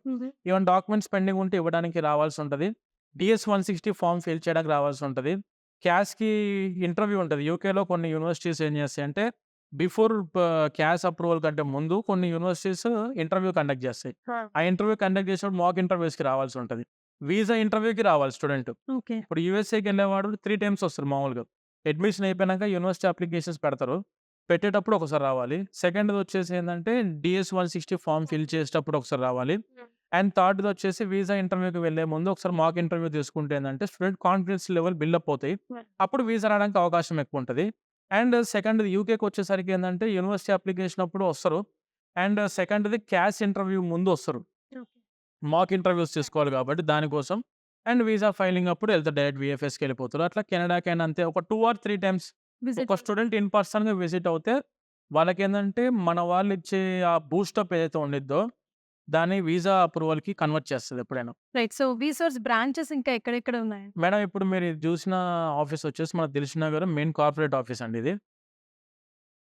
ఈవెన్ డాక్యుమెంట్స్ పెండింగ్ ఉంటే ఇవ్వడానికి రావాల్సుంటది. DS-160 ఫార్మ్ ఫిల్ చేయడానికి రావాల్సుంటది. క్యాస్‌కి ఇంటర్వ్యూ ఉంటది. యూకేలో కొన్ని యూనివర్సిటీస్ ఏం చేస్తాయంటే బిఫోర్ క్యాస్ అప్రూవల్ కంటే ముందు కొన్ని యూనివర్సిటీస్ ఇంటర్వ్యూ కండక్ట్ చేస్తాయి. ఆ ఇంటర్వ్యూ కండక్ట్ చేసినప్పుడు మాక్ ఇంటర్వ్యూస్‌కి రావాల్సుంటది. వీసా ఇంటర్వ్యూకి రావాలి స్టూడెంట్. ఓకే. ఇప్పుడు యూఎస్ఏకెళ్ళేవాడు 3 టైమ్స్ వస్తారు మామూలుగా. అడ్మిషన్ అయిపోయినాక యూనివర్సిటీ అప్లికేషన్స్ పెడతారు. పెట్టేటప్పుడు ఒకసారి రావాలి. సెకండ్‌దొచ్చేసి ఏందంటే DS-160 ఫార్మ్ ఫిల్ చేసేటప్పుడు ఒకసారి రావాలి. అండ్ థర్డ్‌దొచ్చేసి వీసా ఇంటర్వ్యూకి వెళ్ళే ముందు ఒకసారి మాక్ ఇంటర్వ్యూ తీసుకుంటే ఏందంటే స్టూడెంట్ కాన్ఫిడెన్స్ లెవెల్ బిల్డప్ అవుతాయి. అప్పుడు వీసా రావడానికి అవకాశం ఎక్కువుంటది. అండ్ సెకండ్‌ది యూకేకొచ్చేసరికి ఏందంటే యూనివర్సిటీ అప్లికేషన్ అప్పుడు వస్తారు. అండ్ సెకండ్‌ది క్యాస్ ఇంటర్వ్యూ ముందు వస్తారు. మాక్ ఇంటర్వ్యూస్ చేసుకోవాలి కాబట్టి దానికోసం. అండ్ వీసా ఫైలింగ్ అప్పుడు ఎళ్తారు డైరెక్ట్ వీఎఫ్ఎస్‌కెళ్ళిపోతారు. అట్లా కెనడాకైనా అంతే ఒక 2 ఆర్ 3 టైమ్స్ విజిట్ ఒక స్టూడెంట్ ఇన్ పర్సన్‌గా విజిట్ అవుతే వాళ్ళకేందంటే మన వాళ్ళిచ్చే ఆ బూస్టప్ ఏదైతే ఉండిద్దో దాన్ని వీసా అప్రూవల్‌కి కన్వర్ట్ చేస్తది ఎప్పుడైనా. రైట్. సో వీసోర్స్ బ్రాంచెస్ ఇంకా ఎక్కడెక్కడ ఉన్నాయి? మేడం ఇప్పుడు మీరు ఇది చూసిన ఆఫీస్ వచ్చేసి మన Dilsukh Nagar main corporate office అండి ఇది.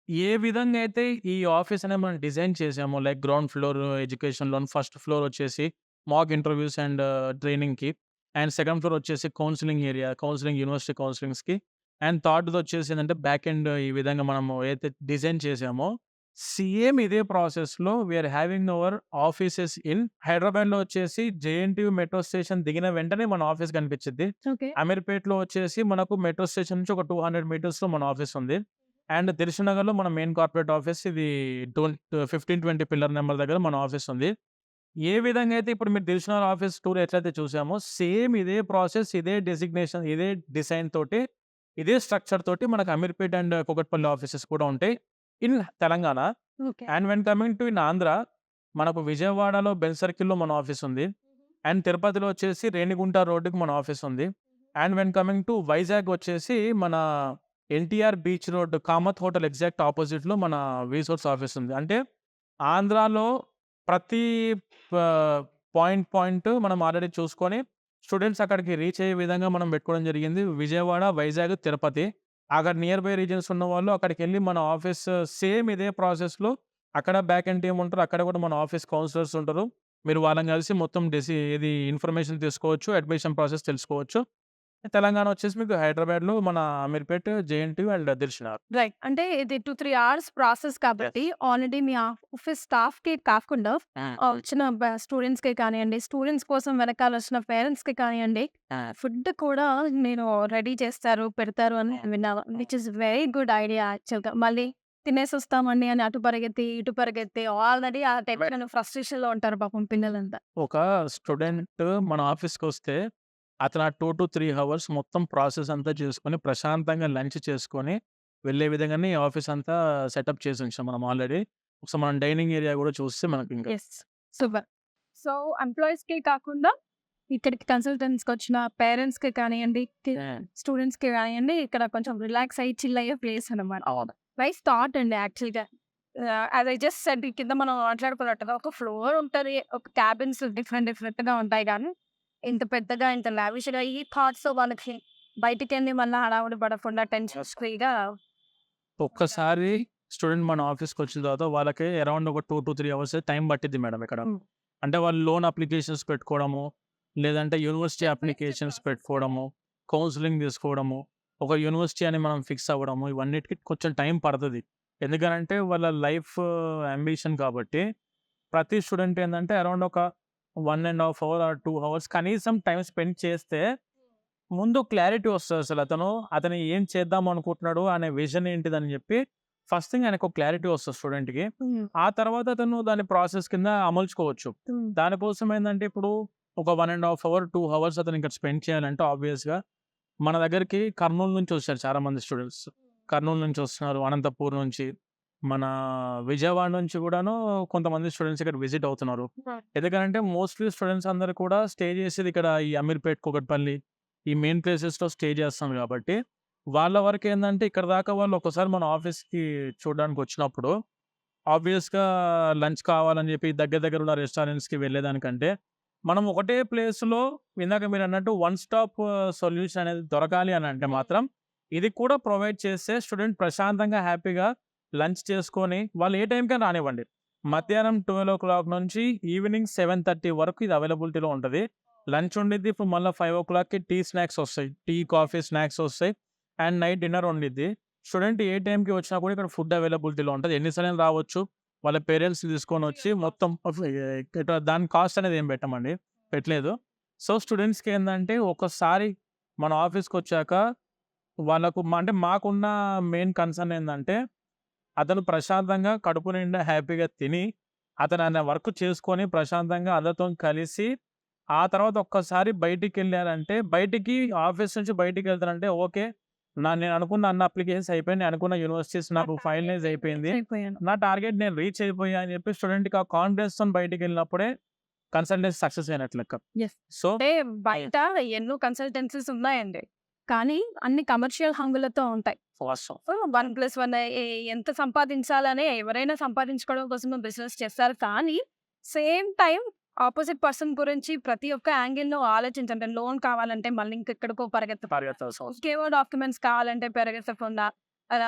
ఏ విధంగా అయితే ఈ ఆఫీస్ అనేది మనం డిజైన్ చేసామో like ground floor education loan, first floor వచ్చేసి మాక్ ఇంటర్వ్యూస్ అండ్ ట్రైనింగ్‌కి. అండ్ సెకండ్ ఫ్లోర్ వచ్చేసి కౌన్సెలింగ్ ఏరియా, కౌన్సెలింగ్ యూనివర్సిటీ కౌన్సెలింగ్స్‌కి. అండ్ థర్డ్‌ది వచ్చేసి ఏందంటే బ్యాక్ ఎండ్ ఈ విధంగా మనము ఏదైతే డిజైన్ చేసామో సేమ్ ఇదే ప్రాసెస్‌లో we are having our offices in హైదరాబాద్‌లో వచ్చేసి జేఎన్‌టీయూ మెట్రో స్టేషన్ దిగిన వెంటనే మన ఆఫీస్ కనిపించిద్ది. ఓకే. అమీర్‌పేట్‌లో వచ్చేసి మనకు మెట్రో స్టేషన్ నుంచి ఒక 200 మీటర్స్‌లో మన ఆఫీస్ ఉంది. అండ్ దిల్‌సుఖ్ నగర్‌లో మన మెయిన్ కార్పొరేట్ ఆఫీస్ ఇది 1520 పిల్లర్ నంబర్ దగ్గర మన ఆఫీస్ ఉంది. ఏ విధంగా అయితే ఇప్పుడు మీరు దిల్‌సుఖ్ నగర్ ఆఫీస్ టూర్ ఎట్లయితే చూసామో సేమ్ ఇదే ప్రాసెస్, ఇదే డెసిగ్నేషన్, ఇదే డిజైన్ తోటి, ఇదే స్ట్రక్చర్ తోటి మనకు అమీర్‌పేట్ అండ్ కూకట్పల్లి ఆఫీసెస్ కూడా ఉంటాయి in Telangana. Okay. And when coming to in Andhra మనకు విజయవాడలో బెల్ సర్కిల్‌లో మన ఆఫీస్ ఉంది. అండ్ తిరుపతిలో వచ్చేసి రేణిగుంట రోడ్డుకి మన ఆఫీస్ ఉంది. And when coming to Vizag వచ్చేసి మన NTR beach road Kamath hotel exact ఆపోజిట్లో మన రీసోర్స్ ఆఫీస్ ఉంది. అంటే ఆంధ్రాలో ప్రతి పాయింట్ మనం ఆల్రెడీ చూసుకొని స్టూడెంట్స్ అక్కడికి రీచ్ అయ్యే విధంగా మనం పెట్టుకోవడం జరిగింది. విజయవాడ, వైజాగ్, తిరుపతి. అక్కడ నియర్ బై రీజియన్స్ ఉన్నవాళ్ళు అక్కడికెళ్ళి మన ఆఫీస్ సేమ్ ఇదే ప్రాసెస్‌లో అక్కడ బ్యాక్ ఎండ్ టీమ్ ఉంటారు. అక్కడ కూడా మన ఆఫీస్ కౌన్సిలర్స్ ఉంటారు. మీరు వాళ్ళని కలిసి మొత్తం ఇది ఇన్ఫర్మేషన్ తీసుకోవచ్చు. అడ్మిషన్ ప్రాసెస్ తెలుసుకోవచ్చు. తెలంగాణ వచ్చేసి మీకు హైదరాబాద్‌లో మన అమీర్పేట్, జేఎన్‌టీయూ అండ్ దిల్‌షుఖ్నగర్. రైట్. అంటే ఇది 2-3 అవర్స్ ప్రాసెస్ కాబట్టి ఆల్రెడీ మీ ఆఫీస్ స్టాఫ్‌కి కాకుండా వచ్చిన స్టూడెంట్స్‌కి కానియండి, స్టూడెంట్స్ కోసం వెనకాల వచ్చిన పేరెంట్స్‌కి కానియండి, ఫుడ్ కూడా మీరు రెడీ చేస్తారు, పెడతారు అని విన్నాను. Which is very good idea యాక్చువల్‌గా. మళ్ళీ తినేసొస్తామండి అని అటు పరిగెత్తి, ఇటు పరిగెత్తి ఆల్రెడీ ఆ టెన్షన్, ఫ్రస్ట్రేషన్‌లో ఉంటారు పాపం పిల్లలంతా. ఒక స్టూడెంట్ మన ఆఫీస్‌కొస్తే అతను ఆ 2-3 అవర్స్ మొత్తం ప్రాసెస్ అంతా చేసుకొని, ప్రశాంతంగా లంచ్ చేసుకొని, వెళ్ళే విధంగానే ఈ ఆఫీస్ అంతా సెటప్ చేసి ఉంచాం మనం ఆల్రెడీ. ఒకసారి మనం డైనింగ్ ఏరియా కూడా చూస్తే మనకింకా యెస్. సూపర్. సో, ఎంప్లాయీస్‌కి కాకుండా ఇక్కడికి కన్సల్టెంట్స్‌కొచ్చిన పేరెంట్స్‌కి కానియండి, స్టూడెంట్స్‌కి కానియండి, ఇక్కడ కొంచెం రిలాక్స్ అయ్యి చిల్ అయ్యే ప్లేస్ అనమాట. అవును. నైస్ థాట్ అండి యాక్చువల్‌గా. యాస్ ఐ జస్ట్ సెడ్ కింద మనం మాట్లాడుకున్నట్టుగా ఒక ఫ్లోర్ ఉంటది. ఒక క్యాబిన్స్ డిఫరెంట్‌గా ఉంటాయి గానీ, ఇంత పెద్దగా, ఇంత లావిష్‌గా ఈ థాట్స్ వాళ్ళకి బయటికెళ్ళి మళ్ళా హడావుడి పడకుండా టెన్షన్స్ ఫ్రీగా ఒక్కసారి స్టూడెంట్ మన ఆఫీస్‌కొచ్చిన తర్వాత వాళ్ళకి అరౌండ్ ఒక 2-3 అవర్స్ టైం పట్టిద్ది మేడం ఇక్కడ. హ్మ్. అంటే వాళ్ళు లోన్ అప్లికేషన్స్ పెట్టుకోవడము, లేదంటే యూనివర్సిటీ అప్లికేషన్స్ పెట్టుకోవడము, కౌన్సెలింగ్ తీసుకోవడము, ఒక యూనివర్సిటీ అని మనం ఫిక్స్ అవ్వడము, ఇవన్నిటికి కొంచెం టైం పడతది. ఎందుకనంటే వాళ్ళ లైఫ్ యాంబిషన్ కాబట్టి ప్రతి స్టూడెంట్ ఏందంటే అరౌండ్ ఒక 1 ½ అవర్ ఆర్ 2 అవర్స్ కనీసం టైం స్పెండ్ చేస్తే ముందు క్లారిటీ వస్తది అసలు అతను ఏం చేద్దాం అనుకుంటున్నాడు అనే విజన్ ఏంటిదని చెప్పి ఫస్ట్ థింగ్ ఆయనకు క్లారిటీ వస్తది స్టూడెంట్‌కి. ఆ తర్వాత అతను దాని ప్రాసెస్ కింద అమల్చుకోవచ్చు. దానికోసం ఏందంటే ఇప్పుడు ఒక 1 ½ అవర్, 2 అవర్స్ అతను ఇక్కడ స్పెండ్ చేయాలంటే ఆబ్వియస్‌గా మన దగ్గరికి కర్నూలు నుంచి వచ్చారు చాలామంది స్టూడెంట్స్. కర్నూలు నుంచి వస్తున్నారు, అనంతపూర్ నుంచి, మన విజయవాడ నుంచి కూడాను కొంతమంది స్టూడెంట్స్ ఇక్కడ విజిట్ అవుతున్నారు. ఎందుకనంటే మోస్ట్‌లీ స్టూడెంట్స్ అందరూ కూడా స్టే చేసేది ఇక్కడ ఈ అమీర్పేట్, కూకట్పల్లి ఈ మెయిన్ ప్లేసెస్‌లో స్టే చేస్తాం కాబట్టి, వాళ్ళ వరకేందంటే ఇక్కడ దాకా వాళ్ళు ఒక్కసారి మన ఆఫీస్‌కి చూడడానికి వచ్చినప్పుడు ఆబ్వియస్‌గా లంచ్ కావాలని చెప్పి దగ్గర ఉన్న రెస్టారెంట్స్‌కి వెళ్ళేదానికంటే, మనం ఒకటే ప్లేస్‌లో ఇందాక మీరన్నట్టు వన్ స్టాప్ సొల్యూషన్ అనేది దొరకాలి అని అంటే మాత్రం, ఇది కూడా ప్రొవైడ్ చేస్తే స్టూడెంట్ ప్రశాంతంగా, హ్యాపీగా లంచ్ చేసుకొని వాళ్ళు ఏ టైంకైనా రానివ్వండి. మధ్యాహ్నం 12:00 నుంచి ఈవినింగ్ 7:30 వరకు ఇది అవైలబిలిటీలో ఉంటది. లంచ్ ఉండిద్ది. ఇప్పుడు మళ్ళా 5:00కి టీ స్నాక్స్ ఒస్తాయి. టీ, కాఫీ స్నాక్స్ ఒస్తాయి. అండ్ నైట్ డిన్నర్ ఉండిద్ది. స్టూడెంట్ ఏ టైంకి వచ్చినా కూడా ఇక్కడ ఫుడ్ అవైలబిలిటీలో ఉంటది. ఎన్ని సార్లైనా రావచ్చు. వాళ్ళ పేరెంట్స్‌ని తీసుకొనొచ్చి మొత్తం దాని కాస్ట్ అనేది ఏం పెట్టమండి. పెట్టలేదు. సో, స్టూడెంట్స్‌కి ఏందంటే ఒకసారి మన ఆఫీస్‌కొచ్చాక వాళ్ళకు అంటే మాకున్న మెయిన్ కన్సర్న్ ఏందంటే, అతను ప్రశాంతంగా కడుపు నిండా హ్యాపీగా తిని, అతను ఆయన వర్క్ చేసుకొని ప్రశాంతంగా అందరితోని కలిసి ఆ తర్వాత ఒక్కసారి బయటికెళ్ళారంటే, ఆఫీస్ నుంచి బయటికెళ్తానంటే ఓకే. నేను అనుకున్న అన్ని అప్లికేషన్స్ అయిపోయినాయి. నేను అనుకున్న యూనివర్సిటీస్ నాకు ఫైనలైజ్ అయిపోయింది. అయిపోయాను. నా టార్గెట్ నేను రీచ్ అయిపోయా అని చెప్పి స్టూడెంట్‌కి ఆ కాన్ఫిడెన్స్‌తోని బయటికెళ్ళినప్పుడే కన్సల్టెన్సీ సక్సెస్ అయినట్లు లెక్క. యెస్. సో, అంటే బయట ఎన్నో కన్సల్టెన్సీస్ ఉన్నాయండి. కానీ అన్ని కమర్షియల్ హంగులతో ఉంటాయి. వాస్తవం. 1+1 ఎంత సంపాదించాలని ఎవరైనా సంపాదించుకోవడం కోసం బిజినెస్ చేస్తారు. కానీ సేమ్ టైమ్ ఆపోజిట్ పర్సన్ గురించి ప్రతి ఒక్క యాంగిల్‌లో ఆలోచించండి. లోన్ కావాలంటే మళ్ళీ ఇంకెక్కడికో పరిగెత్తాల్సిన అవసరం. ఇంకేవో డాక్యుమెంట్స్ కావాలంటే పెరగకుండా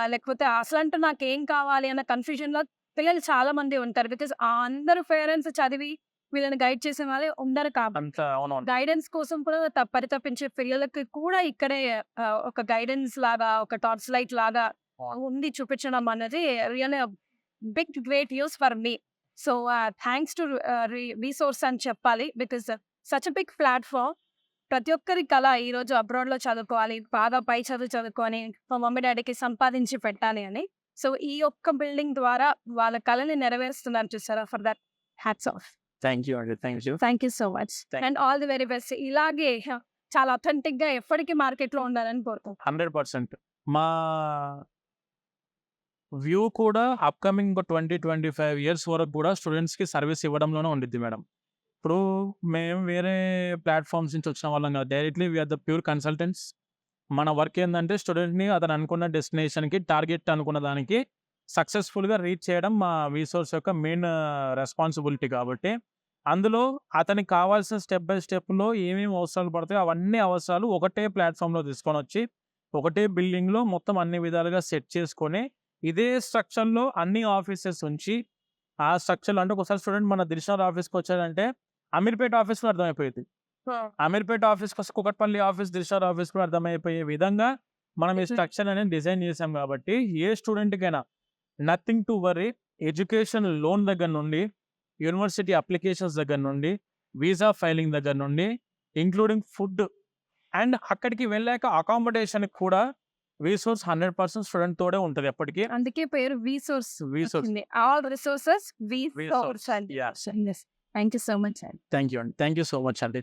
లేకపోతే అసలంటూ నాకేం కావాలి అన్న కన్‌ఫ్యూజన్‌లో పిల్లలు చాలా మంది ఉంటారు. బికాజ్ అందరూ పేరెంట్స్ చదివి వీళ్ళని గైడ్ చేసే వాళ్ళే ఉండరు కాబట్టి. అంత అవునవును. గైడెన్స్ కోసం కూడా పరితపించే పిల్లలకి కూడా ఇక్కడే ఒక గైడెన్స్ లాగా, ఒక టార్చ్ లైట్ లాగా ఉంది చూపించడం అన్నది really big great use for me. So, thanks to Vsource అని చెప్పాలి. Because such a big platform. ప్రతి ఒక్కరి కల ఈరోజు అబ్రాడ్‌లో చదువుకోవాలి. బాగా పై చదువు చదువుకొని మా మమ్మీ డ్యాడీకి సంపాదించి పెట్టాలి అని. సో, ఈ ఒక్క బిల్డింగ్ ద్వారా వాళ్ళ కలని నెరవేరుస్తున్నారు చూసారా? For that hats off. Thank you అండి. Thank you. Thank you so much. Thank and all the very best. ఇలాగే చాలా అథెంటిక్‌గా ఎప్పటికీ మార్కెట్‌లో ఉండాలని కోరుకుంటున్నాను. 100% మా వ్యూ కూడా అప్‌కమింగ్ 20-25 ఇయర్స్ వరకు కూడా స్టూడెంట్స్‌కి సర్వీస్ ఇవ్వడంలోనే ఉండిద్ది మేడం. ఇప్పుడు మేము వేరే ప్లాట్‌ఫార్మ్స్ నుంచి వచ్చిన వాళ్ళం కాదు. Directly we are the pure consultants. మన వర్క్ ఏందంటే స్టూడెంట్‌ని అతను అనుకున్న డెస్టినేషన్‌కి, టార్గెట్ అనుకున్న దానికి సక్సెస్‌ఫుల్‌గా రీచ్ చేయడం మా రిసోర్స్ యొక్క మెయిన్ రెస్పాన్సిబిలిటీ కాబట్టి, అందులో అతనికి కావాల్సిన స్టెప్ బై స్టెప్‌లో ఏమేమి అవసరాలు పడతాయో అవన్నీ అవసరాలు ఒకటే ప్లాట్‌ఫామ్‌లో తీసుకొనొచ్చి, ఒకటే బిల్డింగ్‌లో మొత్తం అన్ని విధాలుగా సెట్ చేసుకొని, ఇదే స్ట్రక్చర్‌లో అన్ని ఆఫీసెస్ ఉంచి, ఆ స్ట్రక్చర్‌లో అంటే ఒకసారి స్టూడెంట్ మన దిల్‌షాద్ ఆఫీస్‌కొచ్చాడంటే అమీర్‌పేట ఆఫీస్ కూడా అర్థమైపోయిద్ది. అమీర్‌పేట ఆఫీస్‌కొస్తే కూకట్పల్లి ఆఫీస్, దిల్‌షాద్ ఆఫీస్ కూడా అర్థమైపోయే విధంగా మనం ఈ స్ట్రక్చర్ అనేది డిజైన్ చేసాం కాబట్టి, ఏ స్టూడెంట్‌కైనా nothing to worry. Education loan దగ్గర నుండి, యూనివర్సిటీ అప్లికేషన్స్ దగ్గర నుండి, వీసా ఫైలింగ్ దగ్గర నుండి, ఇంక్లూడింగ్ ఫుడ్ అండ్ అక్కడికి వెళ్ళాక అకామిడేషన్‌కి కూడా రిసోర్స్ 100% స్టూడెంట్ తోడే ఉంటది ఎప్పటికి. అందుకే పేరు విసోర్స్ రిసోర్స్ వచ్చింది. All resources VSource resource. అండి. Yeah! Thank you so much అండి. థాంక్ యూ అండి. థాంక్ యూ సో మచ్ అండి.